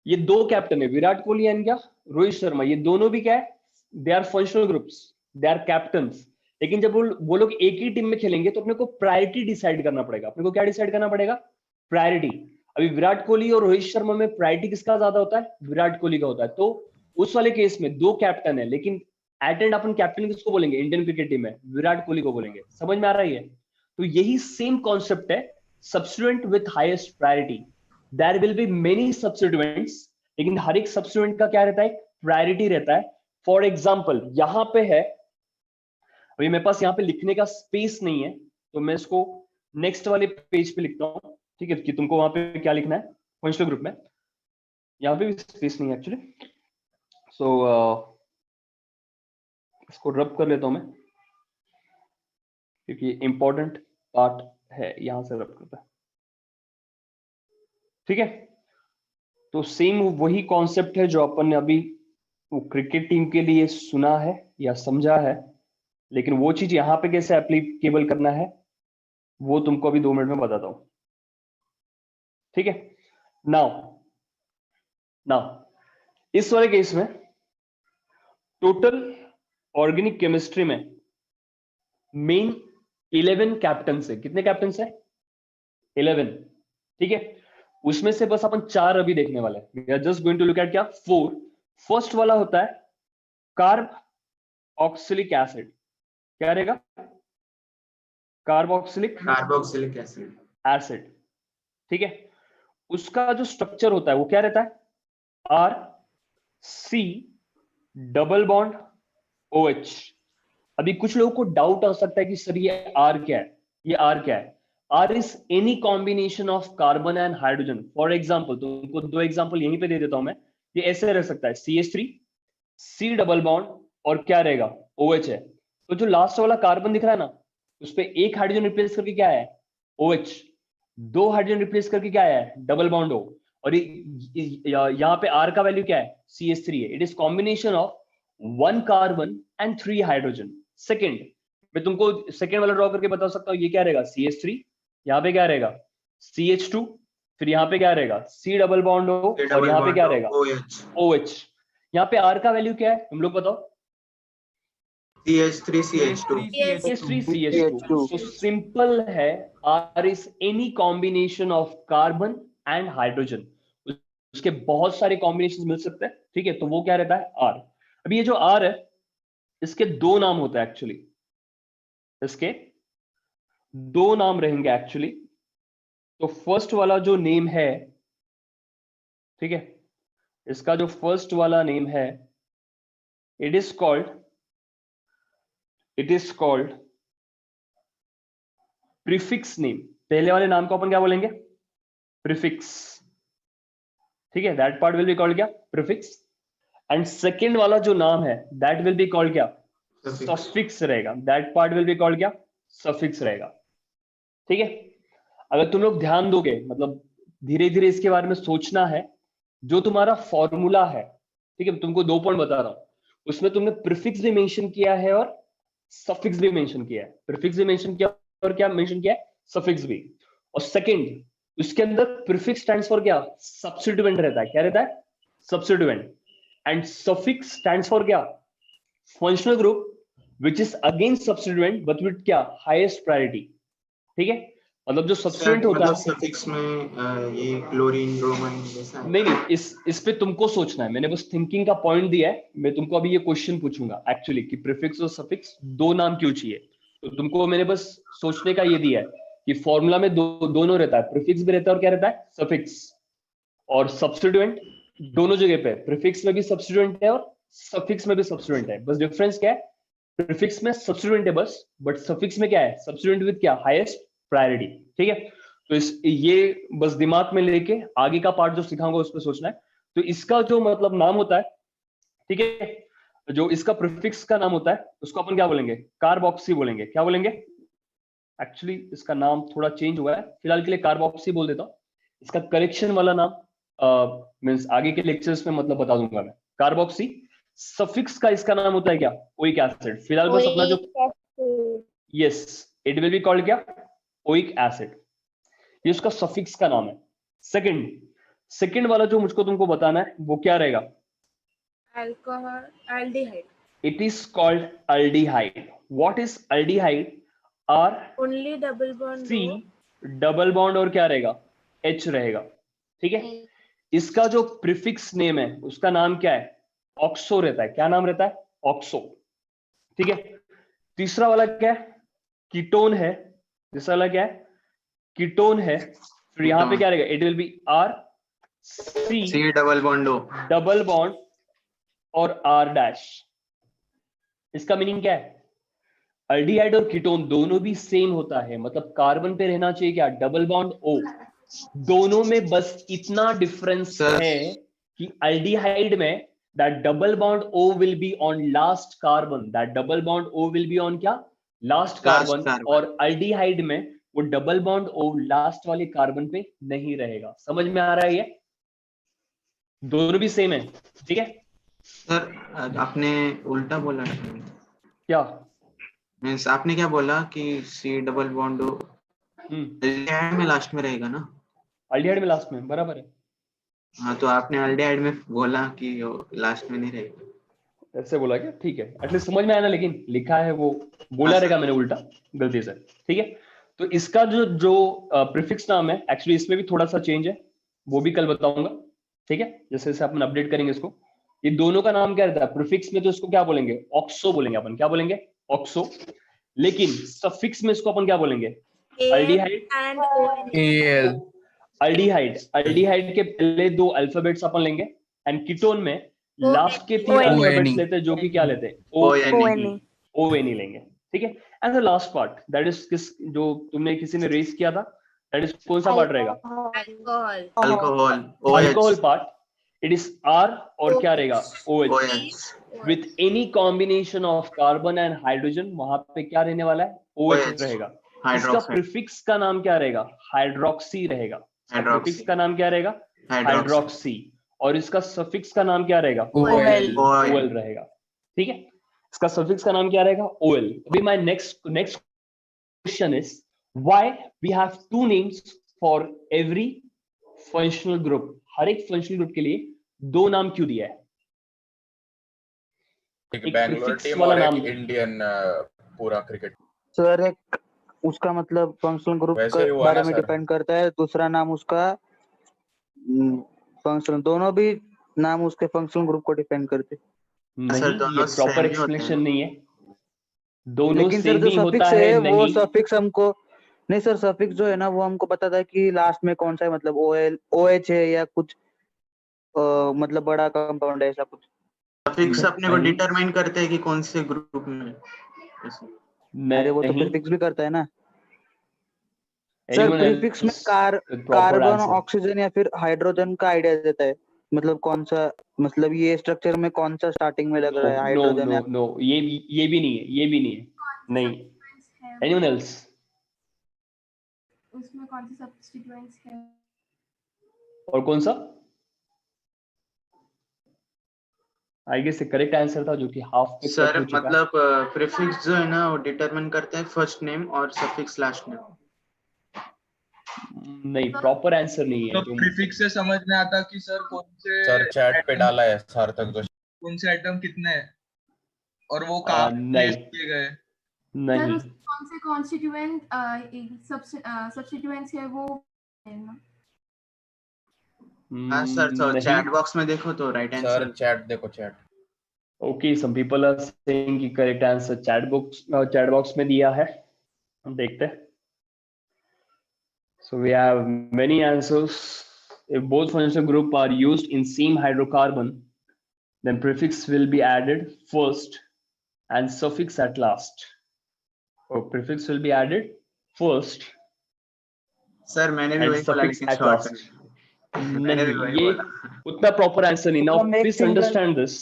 ये दो कैप्टन है, विराट कोहली एंड क्या, रोहित शर्मा। ये दोनों भी क्या है, they are functional groups, they are captains. लेकिन जब वो लोग एक ही टीम में खेलेंगे तो अपने को प्रायोरिटी डिसाइड करना पड़ेगा। अपने को क्या डिसाइड करना पड़ेगा, प्रायोरिटी। अभी विराट कोहली और रोहित शर्मा में प्रायोरिटी किसका ज्यादा होता है, विराट कोहली का होता है। तो उस वाले केस में दो कैप्टन है, लेकिन एट एंड अपन कैप्टन किसको बोलेंगे, इंडियन क्रिकेट टीम में विराट कोहली को बोलेंगे। समझ में आ रही है? तो यही सेम कॉन्सेप्ट है, substituent with highest priority. There will be many substituents, लेकिन हर एक सब्स्टिट्यूएंट का क्या रहता है, प्रायोरिटी रहता है। फॉर एग्जाम्पल यहां पे है, अभी मेरे पास यहाँ पे लिखने का स्पेस नहीं है, तो मैं इसको नेक्स्ट वाले पेज पे लिखता हूँ, ठीक है, कि तुमको वहां पे क्या लिखना है फंक्शनल ग्रुप में। यहाँ पे भी स्पेस नहीं है एक्चुअली, सो इसको रब कर लेता हूं मैं, क्योंकि इंपॉर्टेंट पार्ट है, यहां से रब करता है, ठीक है। तो सेम वही कॉन्सेप्ट है जो अपन ने अभी वो क्रिकेट टीम के लिए सुना है या समझा है, लेकिन वो चीज यहां पे कैसे एप्लीकेबल करना है वो तुमको अभी 2 मिनट में बताता हूं, ठीक है। नाउ इस वाले केस में टोटल ऑर्गेनिक केमिस्ट्री में मेन 11 कैप्टन्स है। कितने कैप्टन्स है? 11, ठीक है। उसमें से बस अपन 4 अभी देखने वाले हैं। We are just going to look at क्या, 4। फर्स्ट वाला होता है कार्बोक्सिलिक एसिड। क्या रहेगा? कार्बोक्सिलिक एसिड, ठीक है। उसका जो स्ट्रक्चर होता है वो क्या रहता है, RC डबल बॉन्ड OH। अभी कुछ लोगों को डाउट आ सकता है कि सर ये R क्या है, ये R क्या है। R is any combination of carbon and hydrogen. For example, तो उनको 2 एग्जाम्पल यहीं पे दे देता हूं मैं। ये ऐसे रह सकता है, CH3 C डबल बॉन्ड और क्या रहेगा, OH है। तो जो लास्ट वाला कार्बन दिख रहा है ना, उस पे एक हाइड्रोजन रिप्लेस करके क्या है, OH। 2 हाइड्रोजन रिप्लेस करके क्या है, डबल बॉन्ड O। और यहाँ पे R का वैल्यू क्या है, CH3 है। It is combination of 1 carbon and 3 hydrogen. Second, मैं तुमको सेकेंड वाला ड्रॉ करके बता सकता हूँ, ये क्या रहेगा CH3, यहाँ पे क्या रहेगा CH2, फिर यहाँ पे क्या रहेगा C डबल बॉन्ड O, और यहाँ पे क्या रहेगा OH। यहाँ पे R का वैल्यू क्या है तुम लोग बताओ?
CH3 CH2
CH3CH2। तो सिंपल है, R is any combination of carbon and hydrogen, उसके बहुत सारे कॉम्बिनेशन मिल सकते हैं, ठीक है, तो वो क्या रहता है R। अभी ये जो R है इसके दो नाम होते हैं एक्चुअली, इसके दो नाम रहेंगे एक्चुअली। तो फर्स्ट वाला जो नेम है, ठीक है, इसका जो फर्स्ट वाला नेम है, it is called prefix name. पहले वाले नाम को अपन क्या बोलेंगे? प्रीफिक्स, ठीक है, that part will be called क्या? प्रीफिक्स। एंड सेकेंड वाला जो नाम है दैट विल बी कॉल्ड क्या? सफिक्स रहेगा। That part will be called क्या? सफिक्स रहेगा, ठीक है। अगर तुम लोग ध्यान दोगे, मतलब धीरे धीरे इसके बारे में सोचना है, जो तुम्हारा फॉर्मूला है, ठीक है, तुमको 2 पॉइंट बता रहा हूं, उसमें तुमने प्रीफिक्स भी मेंशन किया है और सफिक्स भी मेंशन किया है। प्रीफिक्स भी मेंशन किया और क्या मेंशन किया है? सफिक्स भी। और सेकंड, उसके अंदर प्रीफिक्स स्टैंड्स फॉर क्या? सब्स्टिट्यूएंट रहता है। क्या रहता है? Substituent. And suffix stands for क्या? Functional group which is again substituent but with क्या? highest priority, ठीक है। मतलब जो सब्स्टिट्यूएंट होता है
सफिक्स में ये क्लोरीन ब्रोमाइन जैसा
नहीं, इस पे तुमको सोचना है, मैंने बस थिंकिंग का पॉइंट दिया है। मैं तुमको अभी ये क्वेश्चन पूछूंगा एक्चुअली कि प्रीफिक्स और सफिक्स दो नाम क्यों चाहिए, तो तुमको मैंने बस सोचने का ये दिया है कि फॉर्मूला में दोनों रहता है, प्रीफिक्स भी रहता है और क्या रहता है? सफिक्स। और सब्स्टिट्यूएंट दोनों जगह पे, प्रीफिक्स में भी सब्स्टिट्यूएंट है और सफिक्स में भी सब्स्टिट्यूएंट है, बस डिफरेंस क्या है? प्रीफिक्स में सब्स्टिट्यूएंट है बस, बट सफिक्स में क्या है? सब्स्टिट्यूएंट विद क्या? हाईएस्ट प्रायोरिटी, ठीक है। तो ये बस दिमाग में लेके आगे का पार्ट जो सिखाऊंगा उस पर सोचना है। तो इसका जो मतलब नाम होता है, ठीक है, जो इसका प्रीफिक्स का नाम होता है उसको अपन क्या बोलेंगे? कार्बोक्सी बोलेंगे। क्या बोलेंगे? एक्चुअली इसका नाम थोड़ा चेंज हुआ है, फिलहाल के लिए कार्बोक्सी बोल देता हूँ। इसका करेक्शन वाला नाम मींस आगे के लेक्चर्स में मतलब बता दूंगा मैं। कार्बोक्सी। सफिक्स का इसका नाम होता है क्या? Oic acid. फिलहाल बस अपना जो yes, it will be called क्या? Oic acid. ये उसका सफिक्स का नाम है। सेकंड वाला जो मुझको तुमको बताना है वो क्या रहेगा?
Alcohol, aldehyde.
It is called aldehyde. What is aldehyde? R
only double bond
C double bond और क्या रहेगा? एच रहेगा, ठीक है। इसका जो प्रीफिक्स नेम है उसका नाम क्या है? ऑक्सो रहता है। क्या नाम रहता है? ऑक्सो, ठीक है। तीसरा वाला क्या है? कीटोन है। तीसरा वाला क्या है? कीटोन है। फिर यहाँ पे क्या रहेगा? It will be R C
double bond O,
double bond और आर डैश। इसका मीनिंग क्या है? अल्डिहाइड और कीटोन दोनों भी सेम होता है, मतलब कार्बन पे रहना चाहिए क्या? Double bond O. दोनों में बस इतना डिफरेंस है कि अल्डिहाइड में that double bond O will be on last carbon, that double bond O will be on क्या? Last carbon। और aldehyde में वो double bond O last वाले कार्बन पे नहीं रहेगा। समझ में आ रहा है? ये दोनों भी सेम है, ठीक है।
सर आपने उल्टा बोला
क्या?
मींस आपने क्या बोला कि C double bond O aldehyde में लास्ट में रहेगा ना?
अल्डिहाइड में लास्ट में, बराबर है।
हाँ, तो आपने अल्डिहाइड में बोला कि लास्ट में नहीं रहेगा,
ऐसे बोला क्या? ठीक है, एटलीस्ट समझ में आया ना, लेकिन लिखा है वो बोला रहेगा मैंने उल्टा गलती से, ठीक है। तो इसका जो प्रीफिक्स नाम है एक्चुअली इसमें भी थोड़ा सा चेंज है, वो भी कल बताऊंगा, ठीक है, जैसे जैसे अपन अपडेट करेंगे इसको। ये दोनों का नाम क्या रहता है? प्रीफिक्स में तो इसको क्या बोलेंगे? ऑक्सो बोलेंगे अपन। क्या बोलेंगे? ऑक्सो। लेकिन सफिक्स में इसको अपन क्या बोलेंगे? अल्डिहाइड। अल्डिहाइड के पहले 2 अल्फाबेट्स अपन लेंगे एंड कीटोन में लास्ट के 3 अल्फाबेट्स लेते हैं, जो कि क्या लेते हैं? ओ एन ई लेंगे, ठीक है। And the last part that is किस, जो तुमने किसी ने रेस किया था, दैट इज कौन सा पार्ट रहेगा? Alcohol part. It is R और क्या रहेगा? OH with any combination of carbon and hydrogen. वहां पे क्या रहने वाला है? OH रहेगा। इसका प्रीफिक्स का नाम क्या रहेगा? हाइड्रोक्सी रहेगा। प्रीफिक्स का नाम क्या रहेगा? हाइड्रोक्सी। और इसका सफिक्स का नाम क्या रहेगा? OL रहेगा, ठीक है। इसका सफिक्स का नाम क्या रहेगा? OL. अभी my next question is why we have two names for every functional group. हर एक functional group के लिए दो नाम क्यों दिया है?
एक बैंगलोर
prefix
टीम
वाला
और
नाम
एक इंडियन पूरा क्रिकेट।
सर एक उसका मतलब फंक्शनल ग्रुप
वैसे
के
ही हुआ
बारे
ना
में
सर।
डिपेंड करता है, दूसरा नाम उसका फंक्शनल, दोनों भी नाम उसके फंक्शनल ग्रुप को डिपेंड करते।
नहीं,
सर
ये
दोनों
प्रॉपर
सेम ही होते
एक्सप्लेनेशन
हैं।
नहीं है। दोनों
लेकिन सर
सेम
जो
ही होता
सफिक्स
है
है वो
नहीं।
सफिक्स हमको नहीं सर, सफिक्स जो है ना वो हमको बताता है कि लास्ट में कौन सा है, मतलब OL OH है या कुछ मतलब बड़ा कंपाउंड है ऐसा कुछ।
सफिक्स अपने को
नहीं।
डिटरमाइन करते हैं कि कौन से ग्रुप में ऐसे।
अरे वो तो
नहीं।
प्रीफिक्स भी करता है ना सर।
Anyone
प्रीफिक्स में
else with proper
carbon,
answer?
Oxygen या फिर हाइड्रोजन का आइडिया देता है, मतलब कौन सा, मतलब ये स्ट्रक्चर में कौन सा स्टार्टिंग में लग रहा है,
नो
हाइड्रोजन
नो
या
नो, ये भी नहीं है, ये भी नहीं है। नहीं। Anyone else?
उसमें कौन से सब्स्टिट्यूएंट्स है?
और कौन सा? आई गेस करेक्ट आंसर था जो कि हाफ पे कट
सर
हो चुका है।
मतलब प्रीफिक्स जो है ना वो डिटरमाइन करते हैं फर्स्ट नेम और सफिक्स लास्ट नेम।
नहीं, प्रॉपर आंसर नहीं
तो
है तुम।
प्रीफिक्स से समझ में आता कि सर कौन से
सर चैट पे
atom-
डाला है सार्थक जोशी।
कौन से आइटम कितने हैं और वो कहाँ प्लेस
नहीं
किए गए।
सर
नहीं।
उसमें कौन से कॉन्स्टिट्यूएंट सब्स्टिट्यूएंट्स है वो है ना?
हाँ सर, तो
नहीं।
चैट बॉक्स में देखो तो राइट
सर
आंसर।
चैट देखो chat.
Okay, some people are saying कि करेक्ट आंसर चैट बॉक्स में दिया है। हम देखते हैं। So we have many answers. If both functional group are used in same hydrocarbon, then prefix will be added first and suffix at last. Or prefix will be added first
sir मैंने भी
and
वही बोला
suffix
लेकिन
at
short
last.
मैंने भी
नहीं,
वही
ये
बोला।
उतना प्रॉपर आंसर नहीं। Now
हम एक
please
single-
understand this.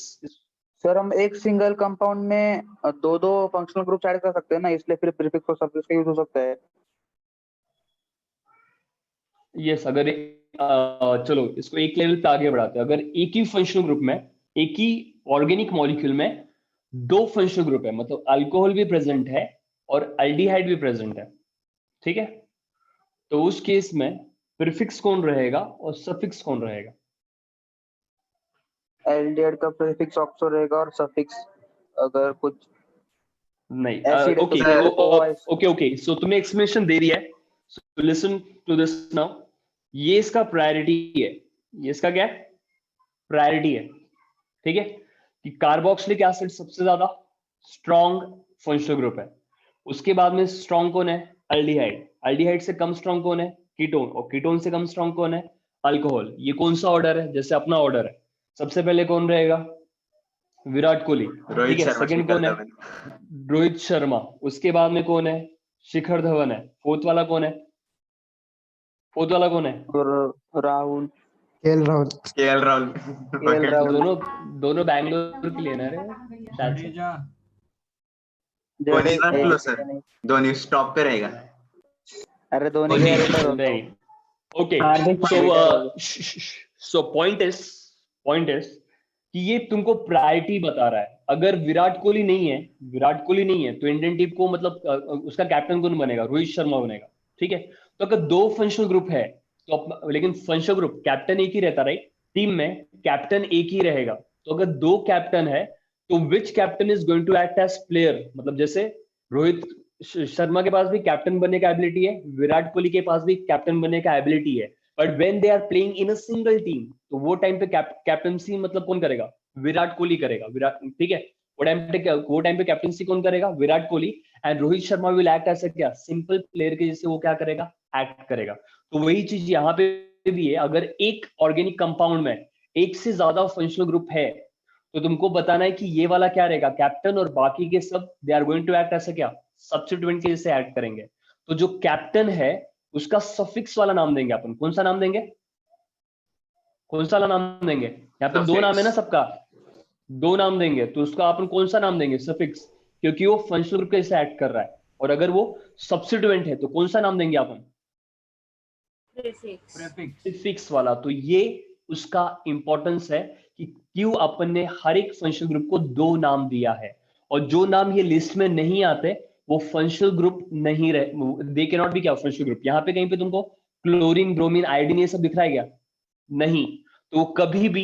Sir हम एक सिंगल कंपाउंड में दो दो फंक्शनल ग्रुप ऐड कर सकते हैं ना, इसलिए फिर प्रीफिक्स और सफिक्स का यूज हो सकता है।
Yes, अगर चलो इसको एक लेवल पे आगे बढ़ाते हैं। अगर एक ही फंक्शनल ग्रुप में, एक ही ऑर्गेनिक मॉलिक्यूल में दो फंक्शनल ग्रुप है, मतलब अल्कोहल भी प्रेजेंट है और एल्डिहाइड भी प्रेजेंट है, ठीक है, तो उस केस में प्रीफिक्स कौन रहेगा और सफिक्स कौन रहेगा?
एल्डिहाइड का प्रीफिक्स ऑक्सो रहेगा और सफिक्स अगर कुछ
नहीं।
एसिड है तो
ओके
फिर
ओके ओके, सो तुम्हें एक्सप्लेनेशन दे रही है। So listen to this now. ये इसका प्रायोरिटी है, ये इसका क्या है? प्रायोरिटी है, ठीक है, कि कार्बोक्सिलिक एसिड सबसे ज्यादा स्ट्रॉन्ग फंक्शनल ग्रुप है। उसके बाद में स्ट्रॉन्ग कौन है? एल्डिहाइड। एल्डिहाइड से कम स्ट्रॉन्ग कौन है? कीटोन। और कीटोन से कम स्ट्रॉन्ग कौन है? अल्कोहल। ये कौन सा ऑर्डर है? जैसे अपना ऑर्डर है, सबसे पहले कौन रहेगा? विराट कोहली,
रोहित
ठीक है।
शर्मा,
सेकंड
शिखर
कौन है?
धवन।
रोहित शर्मा। उसके बाद में कौन है? शिखर धवन है। फोर्थ वाला कौन है? फोर्थ वाला कौन है?
राहुल,
केएल राहुल।
केएल राहुल।
दोनों बैंगलोर के लिए ना रे शायद से।
जडेजा।
धोनी रख लो
नहीं,
सर, धोनी स्टॉप पे रहेगा।
अरे धोनी के रिटायर होता
नहीं। ओके, सो पॉइंट इज कि ये तुमको प्रायोरिटी बता रहा है। अगर विराट कोहली नहीं है तो इंडियन टीम को मतलब उसका कैप्टन कौन बनेगा? रोहित शर्मा बनेगा, ठीक है। तो अगर दो फंक्शनल ग्रुप है तो लेकिन फंक्शनल ग्रुप कैप्टन एक ही रहता, राइट? टीम में कैप्टन एक ही रहेगा। तो अगर दो कैप्टन है तो which captain is going to act as player? मतलब जैसे रोहित शर्मा के पास भी कैप्टन बनने का एबिलिटी है, विराट कोहली के पास भी कैप्टन बनने का एबिलिटी है, but when they are playing in a single team तो वो टाइम पे कैप्टनसी मतलब कौन करेगा? विराट कोहली करेगा। विराट, ठीक है, वो टाइम पे कैप्टनसी कौन करेगा? Virat Kohli. And Rohit Sharma will act as क्या? सिंपल प्लेयर के जैसे वो क्या करेगा? एक्ट करेगा। तो वही चीज यहाँ पे भी है। अगर एक ऑर्गेनिक कंपाउंड में एक से ज्यादा फंक्शनल ग्रुप है तो तुमको बताना है कि ये वाला क्या रहेगा? कैप्टन, और बाकी के सब they are going to act ऐसा क्या? सब्स्टिट्यूएंट के जैसे एक्ट करेंगे। तो जो कैप्टन है उसका सफिक्स वाला नाम देंगे अपन। कौन सा नाम देंगे? कौन सा नाम देंगे? यहाँ पे दो नाम है ना सबका, दो नाम देंगे तो उसका अपन कौन सा नाम देंगे? सफिक्स, क्योंकि वो फंक्शनल ग्रुप के जैसे एक्ट कर रहा है। और अगर वो सब्स्टिट्यूएंट है तो कौन सा नाम देंगे अपन? प्रीफिक्स वाला। तो ये उसका इंपॉर्टेंस है कि क्यों अपन ने हर एक फंक्शनल ग्रुप को दो नाम दिया है। और जो नाम ये लिस्ट में नहीं आते वो फंक्शनल ग्रुप नहीं रहे, दे कैन नॉट बी क्या फंक्शनल ग्रुप। यहाँ पे कहीं पे तुमको क्लोरीन, ब्रोमीन, आयोडीन ये सब दिख रहा है क्या? नहीं, तो वो कभी भी,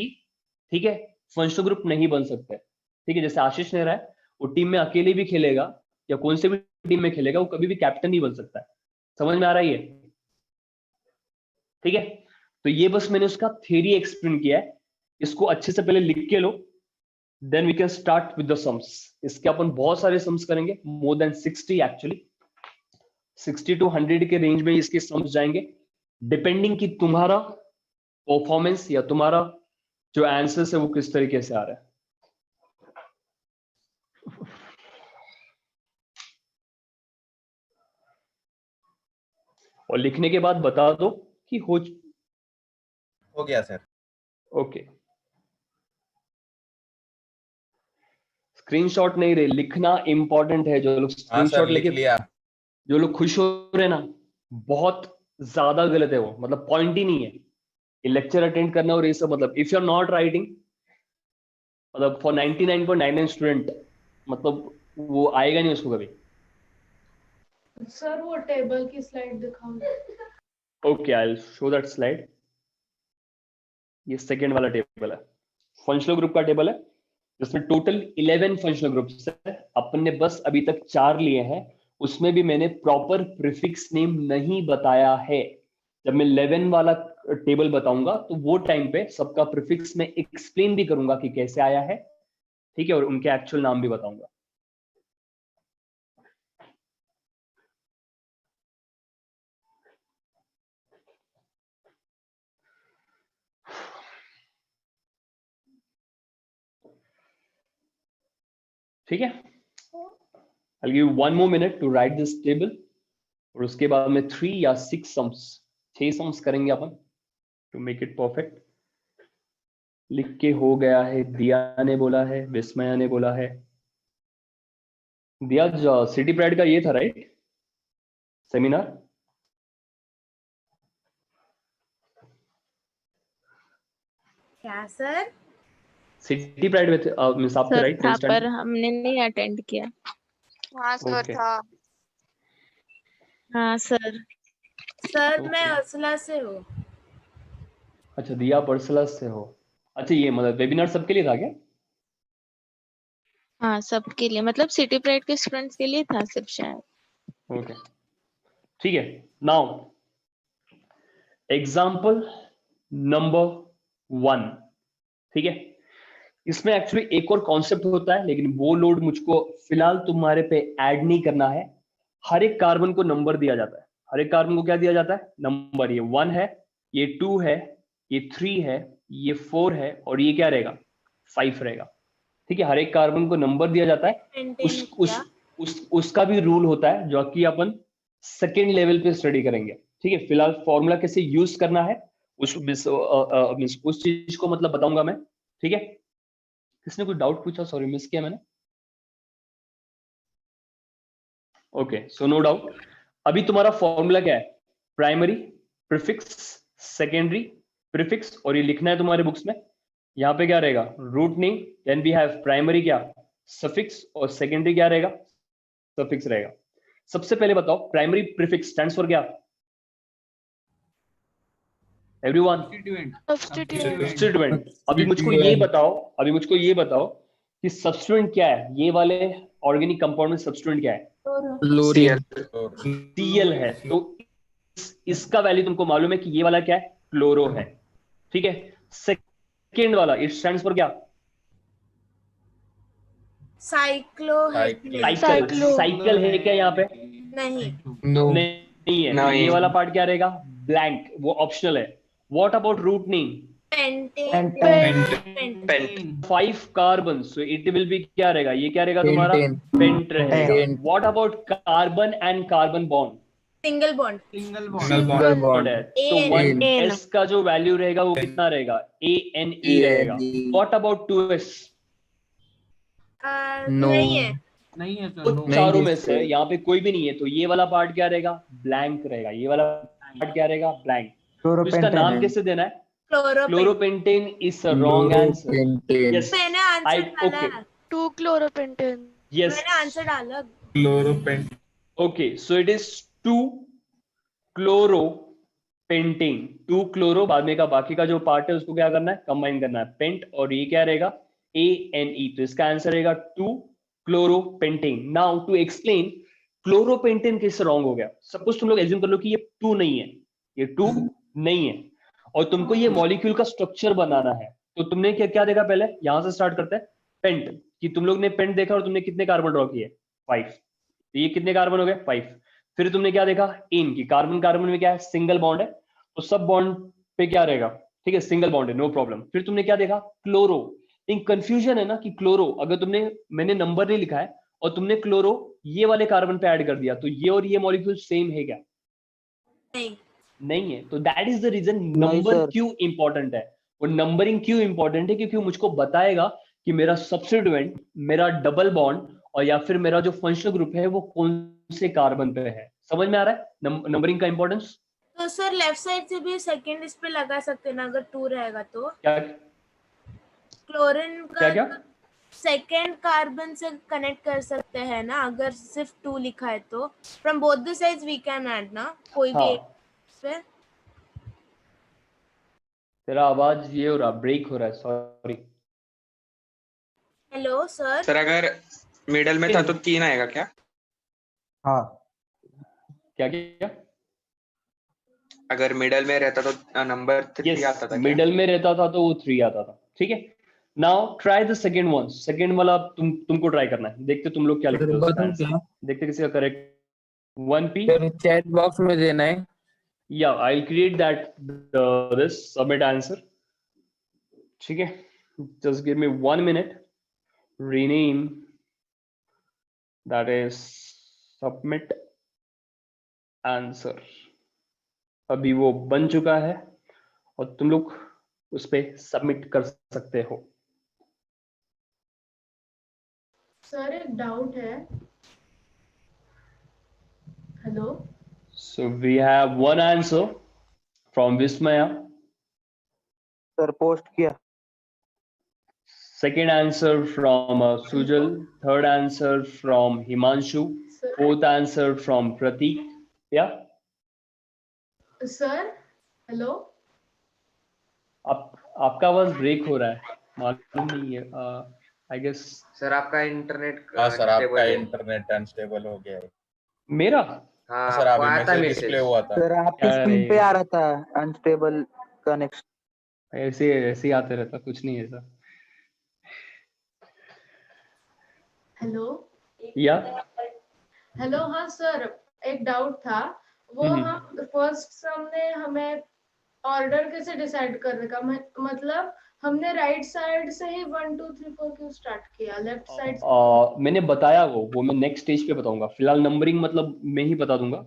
ठीक है, फंक्शनल ग्रुप नहीं बन सकते। ठीक है, जैसे आशीष ने रहा है, वो टीम में अकेले भी खेलेगा या कौन से भी टीम में खेलेगा, वो कभी भी कैप्टन नहीं बन सकता है। समझ में आ रहा है ये? ठीक है, तो ये बस मैंने उसका थ्योरी एक्सप्लेन किया है, इसको अच्छे से पहले लिख के लो, then we can start with the sums. इसके अपन बहुत सारे सम्स करेंगे, मोर देन 60 एक्चुअली, 60 to 100 के रेंज में इसके सम्स जाएंगे, डिपेंडिंग कि तुम्हारा परफॉर्मेंस या तुम्हारा जो आंसर्स है वो किस तरीके से आ रहा है। और लिखने के बाद बता दो कि हो
गया सर।
ओके, स्क्रीनशॉट नहीं रहे, लिखना इंपॉर्टेंट है। जो लोग स्क्रीनशॉट लेके
लिया,
जो लोग खुश हो रहे ना, बहुत ज्यादा गलत है वो, मतलब पॉइंट ही नहीं है ये लेक्चर अटेंड करना और ये सब। मतलब if you are not writing, मतलब फॉर 99.99 स्टूडेंट, मतलब वो आएगा नहीं उसको कभी।
सर वो टेबल की स्लाइड दिखाओ।
Okay, I will show that slide. ये सेकंड वाला टेबल है, फंक्शनल ग्रुप का टेबल है, जिसमें टोटल 11 फंक्शनल ग्रुप्स है। अपन ने बस अभी तक 4 लिए हैं, उसमें भी मैंने प्रॉपर प्रीफिक्स नेम नहीं बताया है। जब मैं 11 वाला टेबल बताऊंगा तो वो टाइम पे सबका प्रीफिक्स में एक्सप्लेन भी करूंगा कि कैसे आया है, ठीक है, और उनके एक्चुअल नाम भी बताऊंगा। ठीक है, I'll give you 1 more minute to write this table, और उसके बाद में 3 या 6 सम्स, 6 सम्स करेंगे अपन to make it perfect। लिख के हो गया है, दिया ने बोला है, विस्मया ने बोला है। दिया, सिटी प्राइड का ये था राइट सेमिनार?
क्या सर?
सिटी प्राइड में मिस आप थे राइट?
पर हमने नहीं अटेंड किया।
हाँ सर
Okay.
था।
हाँ सर।
सर मैं अर्सला से हूँ।
अच्छा, दिया पर्सला से हो। अच्छा, ये मतलब वेबिनार सबके लिए था क्या?
हाँ सबके लिए, मतलब सिटी प्राइड के स्टूडेंट्स के लिए था सिर्फ शायद।
ओके, ठीक है। नाउ एग्जाम्पल नंबर 1, ठीक है। इसमें एक्चुअली एक और कॉन्सेप्ट होता है, लेकिन वो लोड मुझको फिलहाल तुम्हारे पे ऐड नहीं करना है। हर एक कार्बन को नंबर दिया जाता है, हर एक कार्बन को क्या दिया जाता है? नंबर। ये 1 है, ये 2 है, ये 3 है, ये 4 है, और ये क्या रहेगा? 5 रहेगा। ठीक है, हर एक कार्बन को नंबर दिया जाता है। उसका भी रूल होता है जो कि अपन सेकेंड लेवल पे स्टडी करेंगे। ठीक है, फिलहाल फॉर्मूला कैसे यूज करना है उस चीज को मतलब बताऊंगा मैं। ठीक है, किसने कोई डाउट पूछा? सॉरी मिस किया मैंने। Okay, so no doubt. अभी तुम्हारा फॉर्मूला क्या है? प्राइमरी, प्रीफिक्स, सेकेंडरी, प्रीफिक्स, और ये लिखना है तुम्हारे बुक्स में। यहाँ पे क्या रहेगा? Root name, then we have primary क्या? सफिक्स, और सेकेंडरी क्या रहेगा? सफिक्स रहेगा। सबसे पहले बताओ, प्राइमरी प्रीफिक्स स्टैंड्स फॉर क्या? एवरीवन? सब्स्टिट्यूएंट। अभी मुझको ये बताओ कि सब्स्टिट्यूएंट क्या है? ये वाले ऑर्गेनिक कंपाउंड में सब्स्टिट्यूएंट क्या है? Cl है। तो इसका वैल्यू तुमको मालूम है कि ये वाला क्या है? क्लोरो है। ठीक है, सेकेंड वाला इट स्टैंड्स फॉर क्या? साइकिल है क्या यहाँ पे? नहीं है। ये वाला पार्ट क्या रहेगा? ब्लैंक, वो ऑप्शनल है। What about root name? Pent. 5 carbon, so it will be क्या रहेगा? ये क्या रहेगा तुम्हारा? पेंट रहेगा। What about carbon and carbon bond? Single bond है। तो 1s का जो वैल्यू रहेगा वो कितना रहेगा? ANE रहेगा। What about 2s?
नहीं है सर।
तो चारों में से यहाँ पे कोई भी नहीं है, तो ये वाला पार्ट क्या रहेगा? ब्लैंक रहेगा। ये वाला पार्ट क्या रहेगा? ब्लैंक। तो इसका नाम कैसे देना है? Chloropentane is a wrong answer. Yes, मैंने आंसर डाला है 2 क्लोरोपेंटेन। Yes.
मैंने आंसर डाला।
Chloropent.
Okay, so it is 2-chloro-penting. 2-chloro बाद में का बाकी का जो पार्ट है उसको क्या करना है, कंबाइन करना है, पेंट, और ये क्या रहेगा, ANE. तो इसका आंसर रहेगा 2-chloro-penting. नाउ टू एक्सप्लेन क्लोरोपेंटेन किससे रॉन्ग हो गया. सपोज तुम लोग एज्यूम कर लो कि ये 2 नहीं है, ये 2 नहीं है, और तुमको ये मॉलिक्यूल का स्ट्रक्चर बनाना है, तो तुमने क्या क्या देखा, पहले यहां से स्टार्ट करते हैं, पेंट, कि तुम लोग ने पेंट देखा और तुमने कितने कार्बन ड्रॉ किए, 5. तो ये कितने कार्बन हो गए, 5. फिर तुमने क्या देखा, इन की कार्बन कार्बन में क्या है, सिंगल बॉन्ड है, तो सब बॉन्ड पे क्या रहेगा, ठीक है, सिंगल बॉन्ड है, नो प्रॉब्लम. फिर तुमने क्या देखा, क्लोरो. एक कंफ्यूजन है ना कि क्लोरो, अगर तुमने, मैंने नंबर नहीं लिखा है और तुमने क्लोरो ये वाले कार्बन पे ऐड कर दिया, तो ये और ये मॉलिक्यूल सेम है क्या, नहीं है. तो that is the reason number क्यों इंपॉर्टेंट है. वो नंबरिंग क्यों इंपॉर्टेंट है, क्योंकि मुझको बताएगा कि मेरा सब्स्टिट्यूएंट, मेरा डबल बॉन्ड, और या फिर मेरा जो फंक्शनल ग्रुप है वो कौन से कार्बन पे है. समझ में आ रहा है नंबरिंग का इंपॉर्टेंस.
तो सर लेफ्ट साइड से भी सेकंड इस पे लगा सकते हैं ना, अगर 2 रहेगा तो.
क्या
क्लोरीन
क्या क्या
का सेकंड कार्बन से कनेक्ट कर सकते हैं ना, अगर सिर्फ 2 लिखा है तो. From both the sides we can add ना, कोई भी एक पे.
तेरा आवाज ये हो रहा, ब्रेक हो रहा है, सॉरी.
Hello sir.
सर अगर मिडल में था तो 3 आएगा क्या?
हाँ.
क्या क्या
अगर मिडल में रहता तो नंबर 3 आता था क्या?
मिडल में रहता था तो वो 3 आता था. ठीक है, now try the second one. Second वाला तुमको ट्राई करना है, देखते तुम लोग क्या लिखते हो. देखते किसी का करेक्ट. 1P
चैट बॉक्स में देना है.
या I create that this submit answer. ठीक है, just give me 1 minute. Rename that is submit answer. अभी वो बन चुका है और तुम लोग उस पे सबमिट कर सकते हो.
सर एक डाउट है. Hello.
So we have one answer from Vismaya.
Sir post किया.
Second answer from Sujal. Third answer from Himanshu.
Sir.
Fourth answer from Pratik. Yeah.
Sir hello.
आपका आवाज ब्रेक हो रहा है, मालूम नहीं है. आई गेस
सर आपका इंटरनेट
सर आपका इंटरनेट अनस्टेबल हो गया है.
मेरा.
हाँ
सर अभी
आता
मैसेज
मैसेज
डिस्प्ले हुआ था.
सर आपकी स्क्रीन पे आ रहा था अनस्टेबल कनेक्शन.
ऐसे ही आते रहता, कुछ नहीं है सर.
हेलो.
या
हेलो. हाँ सर एक डाउट था. वो हम फर्स्ट सम ने हमें ऑर्डर कैसे डिसाइड करने का, मतलब हमने राइट साइड से ही 1 2 3 4 क्यों स्टार्ट किया, लेफ्ट साइड.
मैंने बताया वो मैं नेक्स्ट स्टेज पे बताऊंगा. फिलहाल नंबरिंग मतलब मैं ही बता दूंगा.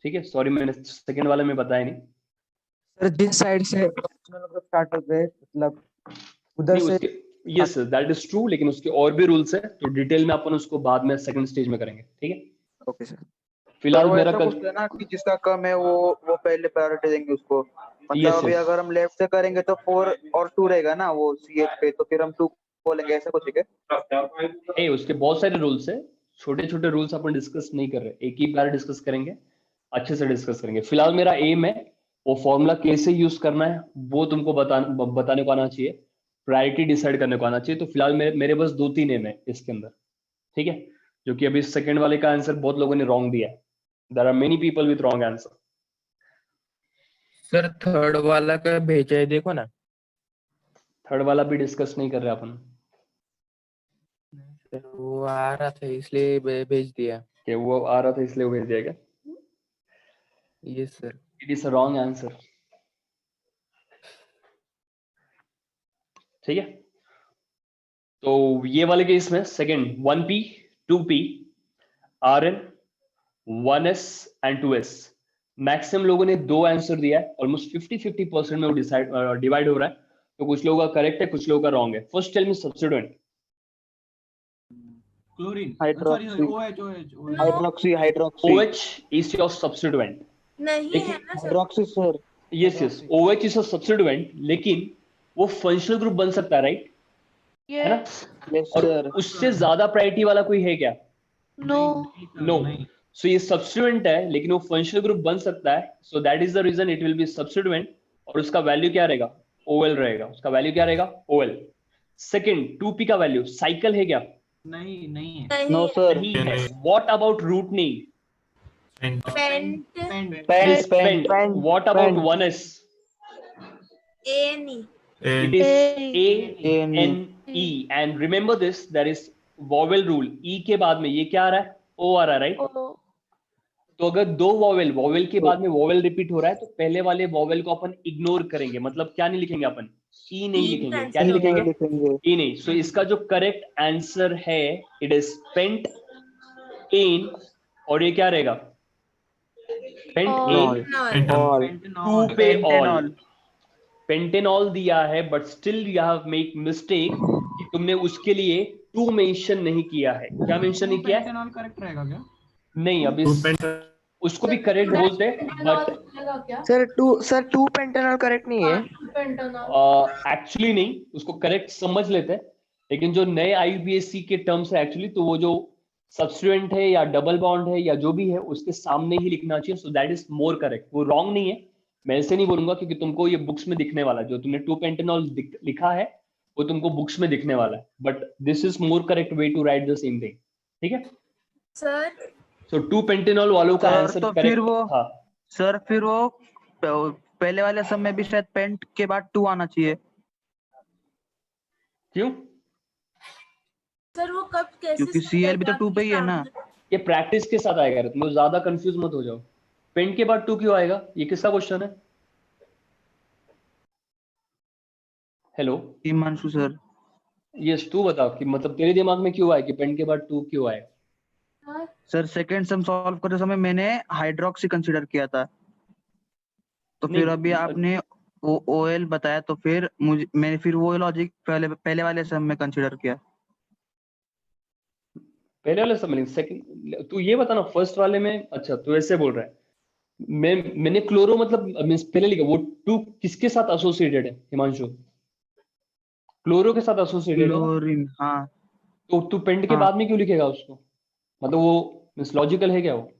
ठीक है, सॉरी मैंने सेकंड वाले में बताया नहीं.
सर जिस साइड से स्टार्ट होते हैं मतलब उधर से.
यस दैट इज ट्रू, लेकिन उसके और भी रूल्स है, तो डिटेल में अपन उसको बाद में सेकंड स्टेज में करेंगे. ठीक है.
Okay sir.
फिलहाल मेरा
कुछ है ना कि जिसका कम है वो पहले प्रायोरिटी देंगे उसको. मतलब
Yes,
अभी
yes.
अगर हम लेफ्ट से करेंगे तो 4 और 2 रहेगा ना वो CH पे, तो फिर हम 2 बोलेंगे, ऐसा कुछ है.
ए उसके बहुत सारे रूल्स है, छोटे छोटे रूल्स अपन डिस्कस नहीं कर रहे, एक ही बार डिस्कस करेंगे, अच्छे से डिस्कस करेंगे. फिलहाल मेरा एम है वो फॉर्मूला कैसे यूज करना है वो तुमको बताने को आना चाहिए, प्रायोरिटी डिसाइड करने को आना चाहिए. तो फिलहाल मेरे बस 2-3 एम है इसके अंदर. ठीक है, जो कि अभी सेकंड वाले का आंसर बहुत लोगों ने रॉन्ग दिया है. There are many people with wrong answer.
Sir third वाला का भेजा है, देखो ना.
थर्ड वाला भी डिस्कस नहीं कर रहे अपन.
वो आ रहा था इसलिए भेज दिया.
कि वो आ रहा था इसलिए भेज दिया क्या?
Yes sir.
It is a wrong answer. ठीक है, तो ये वाले केस में second 1P 2P Rn 1s and 2s. Maximum लोगों ने 2 आंसर दिया है, ऑलमोस्ट 50-50% में वो डिवाइड हो रहा है. तो कुछ लोगों का करेक्ट है, कुछ लोगों का रॉन्ग है. First tell me substituent.
Chlorine.
Hydroxy.
OH is your substituent.
नहीं है ना sir.
Hydroxy sir.
yes OH is a substituent, लेकिन वो फंक्शनल ग्रुप बन सकता है, राइट? है ना?
Yes.
और
सर
उससे ज्यादा प्रायोरिटी वाला कोई है क्या?
No.
नो. सो ये सब्स्टिट्यूएंट है, लेकिन वो फंक्शनल ग्रुप बन सकता है, so that is the reason it will be substituent, और उसका वैल्यू क्या रहेगा? ओएल रहेगा. उसका वैल्यू क्या रहेगा? ओएल. सेकंड, 2p का वैल्यू साइकिल है क्या?
नहीं नहीं है।
नो
नहीं
सर
नहीं है. What about root name?
Pent
pent
pent.
Pent
what about 1s?
Any
It is
A.
A-N-E. And remember this, there is vowel rule. E के बाद में ये क्या आ रहा है? O आ रहा है, right?
O.
तो अगर दो वॉवेल के बाद में वॉवेल रिपीट हो रहा है, तो पहले वाले वॉवेल को अपन इग्नोर करेंगे. मतलब क्या नहीं लिखेंगे अपन? ई नहीं लिखेंगे. क्या नहीं लिखेंगे? ई नहीं. सो इसका जो करेक्ट आंसर है, इट इज पेंट एन. और ये क्या रहेगा? Pent
All.
An
ol
two पे ऑल. पेंटेनॉल दिया है, but still you have make mistake कि तुमने उसके लिए टू मेंशन नहीं किया है. क्या मेंशन नहीं किया है?
पेंटेनॉल करेक्ट रहेगा क्या?
नहीं, अभी उसको भी करेक्ट बोलते हैं, but
sir two pentanol correct नहीं है.
एक्चुअली नहीं, उसको करेक्ट समझ लेते हैं. लेकिन जो नए आईयूपीएसी के टर्म्स है एक्चुअली, तो वो जो सब्स्टिट्यूएंट है या डबल बॉन्ड है या जो भी है, उसके सामने ही लिखना चाहिए. सो दैट इज मोर करेक्ट. वो रॉन्ग नहीं है, मैं ऐसे नहीं बोलूंगा, क्योंकि तुमको ये बुक्स में दिखने वाला है. जो तुमने टू पेंटेनॉल लिखा है वो तुमको बुक्स में दिखने वाला है, but this is more correct way to write the same thing. ठीक है?
सर.
सो टू पेंटेनॉल वालों का
सर,
आंसर
तो
करेक्ट
फिर वो
था.
सर फिर वो पहले वाले सब में भी शायद पेंट के बाद 2 आना चाहिए.
क्यों?
सर वो कब कैसे
क्योंकि
सही
CL भी तो
लगा
2 पे ही है ना.
ये प्रैक्टिस के साथ आएगा, तुम ज्यादा कंफ्यूज मत हो जाओ. पेंट के बाद 2 क्यों आएगा? ये किसका क्वेश्चन है? Hello
Himanshu sir.
यस, तू बता कि मतलब तेरे दिमाग में क्यों आया कि पेंट के बाद 2 क्यों आएगा?
सर सेकंड सम सॉल्व करते समय मैंने हाइड्रोक्सी कंसीडर किया था, तो फिर
नहीं,
अभी आपने ओएल बताया, तो फिर मैंने फिर वो लॉजिक पहले वाले सम में कंसीडर किया.
पहले वाले समझ सेकंड. तू ये बता ना, फर्स्ट वाले में. अच्छा, तू ऐसे बोल रहा है. मैंने क्लोरो मतलब मींस पहले लिखा, वो 2 किसके साथ एसोसिएटेड है हिमांशु? क्लोरो के साथ एसोसिएटेड है ना?
क्लोरीन. हाँ.
तो तू पेंट के
हाँ.
बाद में क्यों लिखेगा उसको? मतलब वो मींस लॉजिकल है क्या वो?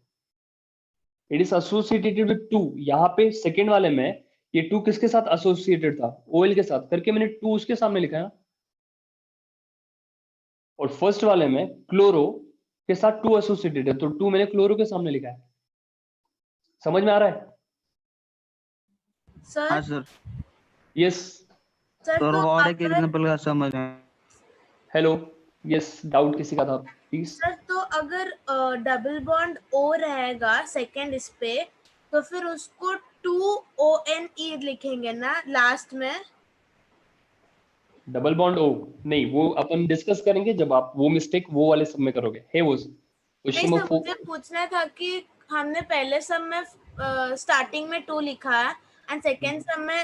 It is associated with 2. यहाँ पे सेकंड वाले में ये 2 किसके साथ एसोसिएटेड था? ओएल के साथ, करके मैंने 2 उसके सामने लिखा है ना. और फर्स्ट वाले में क्लोरो के साथ 2 एसोसिएटेड है, तो 2 मैंने क्लोरो के सामने लिखा है. समझ में आ रहा है?
हाँ
सर.
सर.
यस.
सर
तो
तो
और एक
अगर
एग्जांपल का समझ में.
हेलो. यस, डाउट किसी का था प्लीज.
सर तो अगर डबल बॉन्ड ओ रहेगा सेकंड इस पे, तो फिर उसको 2ONE लिखेंगे ना लास्ट में.
डबल बॉन्ड ओ नहीं, वो अपन डिस्कस करेंगे जब आप वो मिस्टेक वो वाले सब में करोगे. है वो क्वेश्चन
नहीं
नंबर
सर, मुझे पूछना था कि हमने पहले सब में स्टार्टिंग में 2 लिखा है एंड सेकंड सब में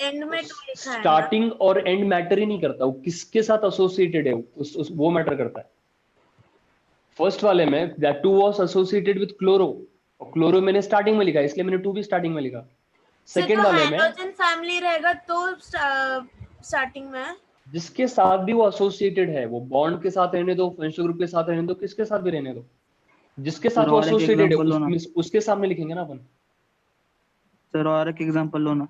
एंड में 2 लिखा है ना.
स्टार्टिंग और एंड मैटर ही नहीं करता, वो किसके साथ एसोसिएटेड है वो मैटर करता है. फर्स्ट वाले में that 2 was associated with chloro, और क्लोरो मैंने स्टार्टिंग में लिखा, इसलिए मैंने 2 भी स्टार्टिंग में लिखा. सेकंड वाले में
हाइड्रोजन फैमिली रहेगा तो स्टार्टिंग में
जिसके साथ भी वो एसोसिएटेड है, वो बॉन्ड के साथ रहने दो, फंक्शनल ग्रुप के साथ रहने दो, किसके साथ भी रहने दो, जिसके साथ
सर
वो
और एक
एसोसिएटेड है
एग्जांपल लो ना.
उसके सामने लिखेंगे ना अपन.
सर और एक एग्जांपल लो ना.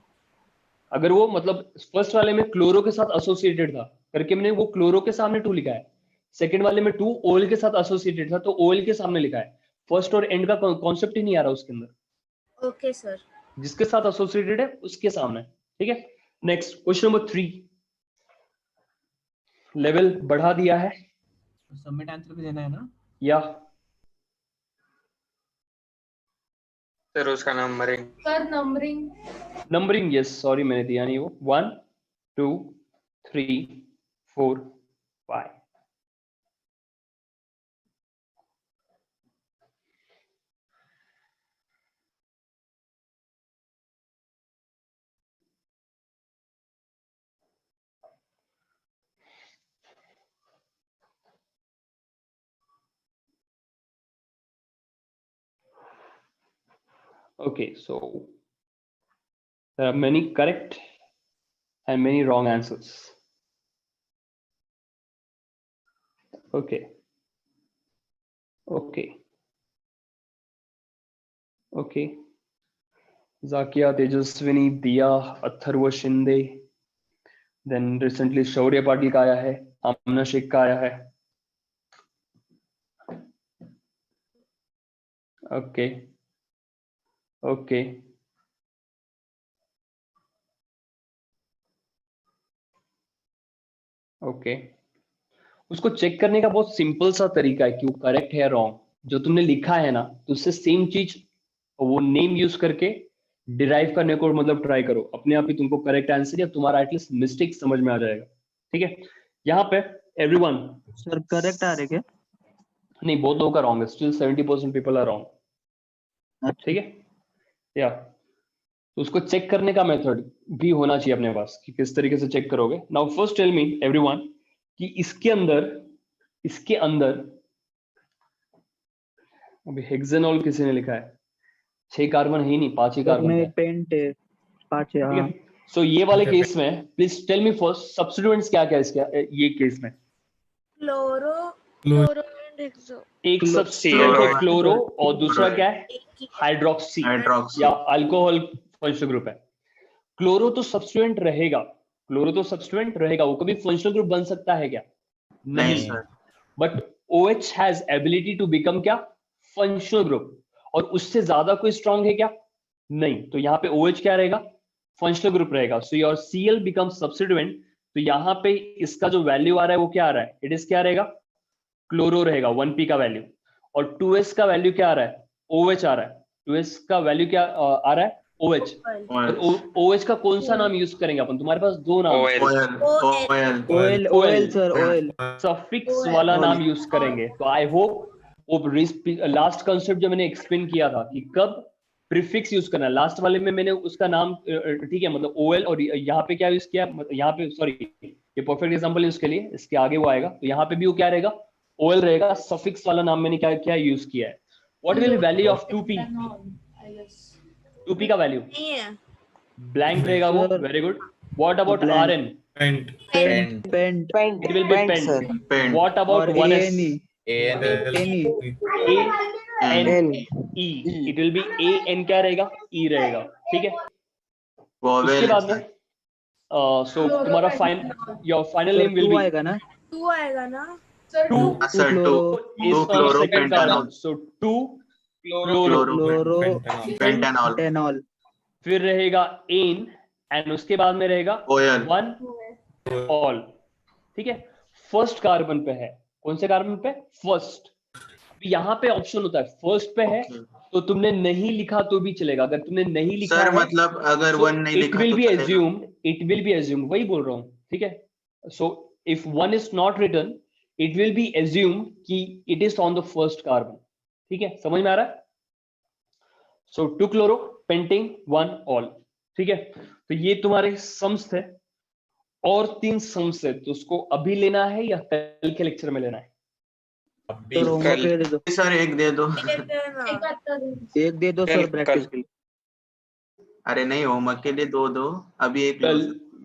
अगर वो मतलब फर्स्ट वाले में क्लोरो के साथ एसोसिएटेड था, करके मैंने वो क्लोरो के सामने 2 लिखा है. सेकंड वाले में 2 ओएल के साथ एसोसिएटेड था, तो ओएल के सामने लिखा है. फर्स्ट और एंड का कॉन्सेप्ट ही नहीं आ रहा उसके अंदर.
Okay sir.
जिसके साथ एसोसिएटेड है उसके सामने. ठीक है? Next question number 3. लेवल बढ़ा दिया है
सबमिट आंसर भी देना है ना?
या
सर उसका numbering.
Sir numbering.
Numbering? Yes, sorry मैंने दिया नहीं वो. 1 2 3 4 5. Okay, so there are many correct and many wrong answers. Okay okay okay Zakia, Tejaswini, दिया, अथर्व शिंदे, देन रिसेंटली शौर्य पाटिल का आया है, आमना शेख का आया है। ओके ओके ओके उसको चेक करने का बहुत सिंपल सा तरीका है कि वो करेक्ट है या रॉन्ग। जो तुमने लिखा है ना, तो उससे सेम चीज वो नेम यूज करके डिराइव करने को मतलब ट्राई करो, अपने आप ही तुमको करेक्ट आंसर या तुम्हारा एटलीस्ट मिस्टेक समझ में आ जाएगा। ठीक है, यहाँ पे एवरीवन
सर करेक्ट आ रहे क्या?
नहीं, बहुत लोगों का रॉन्ग है, स्टिल 70% पीपल आर रॉन्ग। ठीक है, या तो उसको चेक करने का मेथड भी होना चाहिए अपने पास कि किस तरीके से चेक करोगे। Now first tell me everyone कि इसके अंदर अभी हेक्सेनॉल किसी ने लिखा है, 6 कार्बन है ही नहीं, 5 ही कार्बन है।
पेंट है 5 है। हाँ।
सो ये वाले केस में please tell me first substituents क्या क्या है इसके, ये केस में
क्लोरो
एक सब्स्टिट्यूएंट है क्लोरो और दूसरा क्या है हाइड्रोक्सी या अल्कोहल फंक्शनल ग्रुप है। क्लोरो तो सब्स्टिट्यूएंट रहेगा, वो कभी फंक्शनल ग्रुप बन सकता है क्या? नहीं। But OH has ability to become क्या फंक्शनल ग्रुप, और उससे ज्यादा कोई स्ट्रॉन्ग है क्या? नहीं। तो यहाँ पे OH क्या रहेगा? फंक्शनल ग्रुप रहेगा। So your Cl become substituent. तो यहाँ पे इसका जो वैल्यू आ रहा है वो क्या आ रहा है? इट इज क्या रहेगा? क्लोरो रहेगा 1p का वैल्यू, और 2s का वैल्यू क्या आ रहा है? OH आ रहा है। 2s का वैल्यू क्या आ रहा है? OH। और OH का कौन सा नाम यूज करेंगे अपन? तुम्हारे पास दो नाम,
ओएल सर, ओएल
सफिक्स वाला नाम यूज करेंगे। तो आई होप वो लास्ट कंसेप्ट जो मैंने एक्सप्लेन किया था कि कब प्रीफिक्स यूज करना है, लास्ट वाले में मैंने उसका नाम ठीक है मतलब OL, और यहाँ पे क्या यूज किया, यहाँ पे सॉरी ये परफेक्ट एग्जांपल है उसके लिए, इसके आगे वो आएगा। तो यहाँ पे भी वो क्या रहेगा? OL रहेगा। सफिक्स वाला नाम मैंने क्या यूज किया है? What will be value of 2p? 2p का वैल्यू ब्लैंक रहेगा वो। Very good. What about Rn?
Pent
It will be pent. What about 1s? ANE. It will be AN क्या रहेगा? E रहेगा। ठीक है, उसके बाद में सो तुम्हारा your final name will be
आएगा ना?
2 आएगा ना
sir
2
2
is on second carbon. So 2
chloro pentanol,
फिर रहेगा एन, एंड उसके बाद में रहेगा
OL
1 ऑल। ठीक है, फर्स्ट कार्बन पे है। कौन से कार्बन पे? फर्स्ट। यहाँ पे ऑप्शन होता है फर्स्ट पे है तो तुमने नहीं लिखा तो भी चलेगा। अगर तुमने नहीं लिखा
सर
है,
मतलब अगर 1 नहीं लिखा तो
इट विल बी एज्यूम्ड, वही बोल रहा हूँ। ठीक है, so if 1 is not written it will be assumed कि it is on the first carbon. ठीक है, समझ में आ रहा है? So 2 chloro pentan 1 ol. ठीक है, तो ये तुम्हारे सम्स थे, और 3 सम्स है, तो उसको अभी लेना है या कल के लेक्चर में लेना है?
सर एक दे दो।
एक दे दो सर प्रैक्टिस के लिए।
अरे नहीं, होमवर्क के लिए दो अभी एक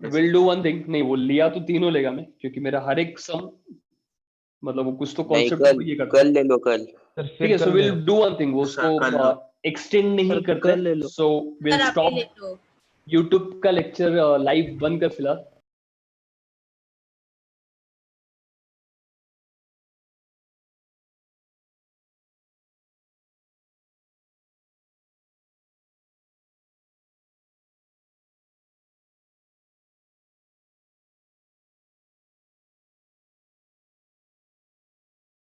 विल डू वन थिंग। नहीं, वो लिया तो तीनों लेगा मैं, क्योंकि मेरा हर एक सम मतलब वो कुछ तो कॉन्सेप्ट ये करता है।
कल ले लो कल।
ठीक है, so will do one thing, वो उसको एक्सटेंड नहीं करते। सो विल स्टॉप YouTube का लेक्चर लाइव बंद कर फिलहाल,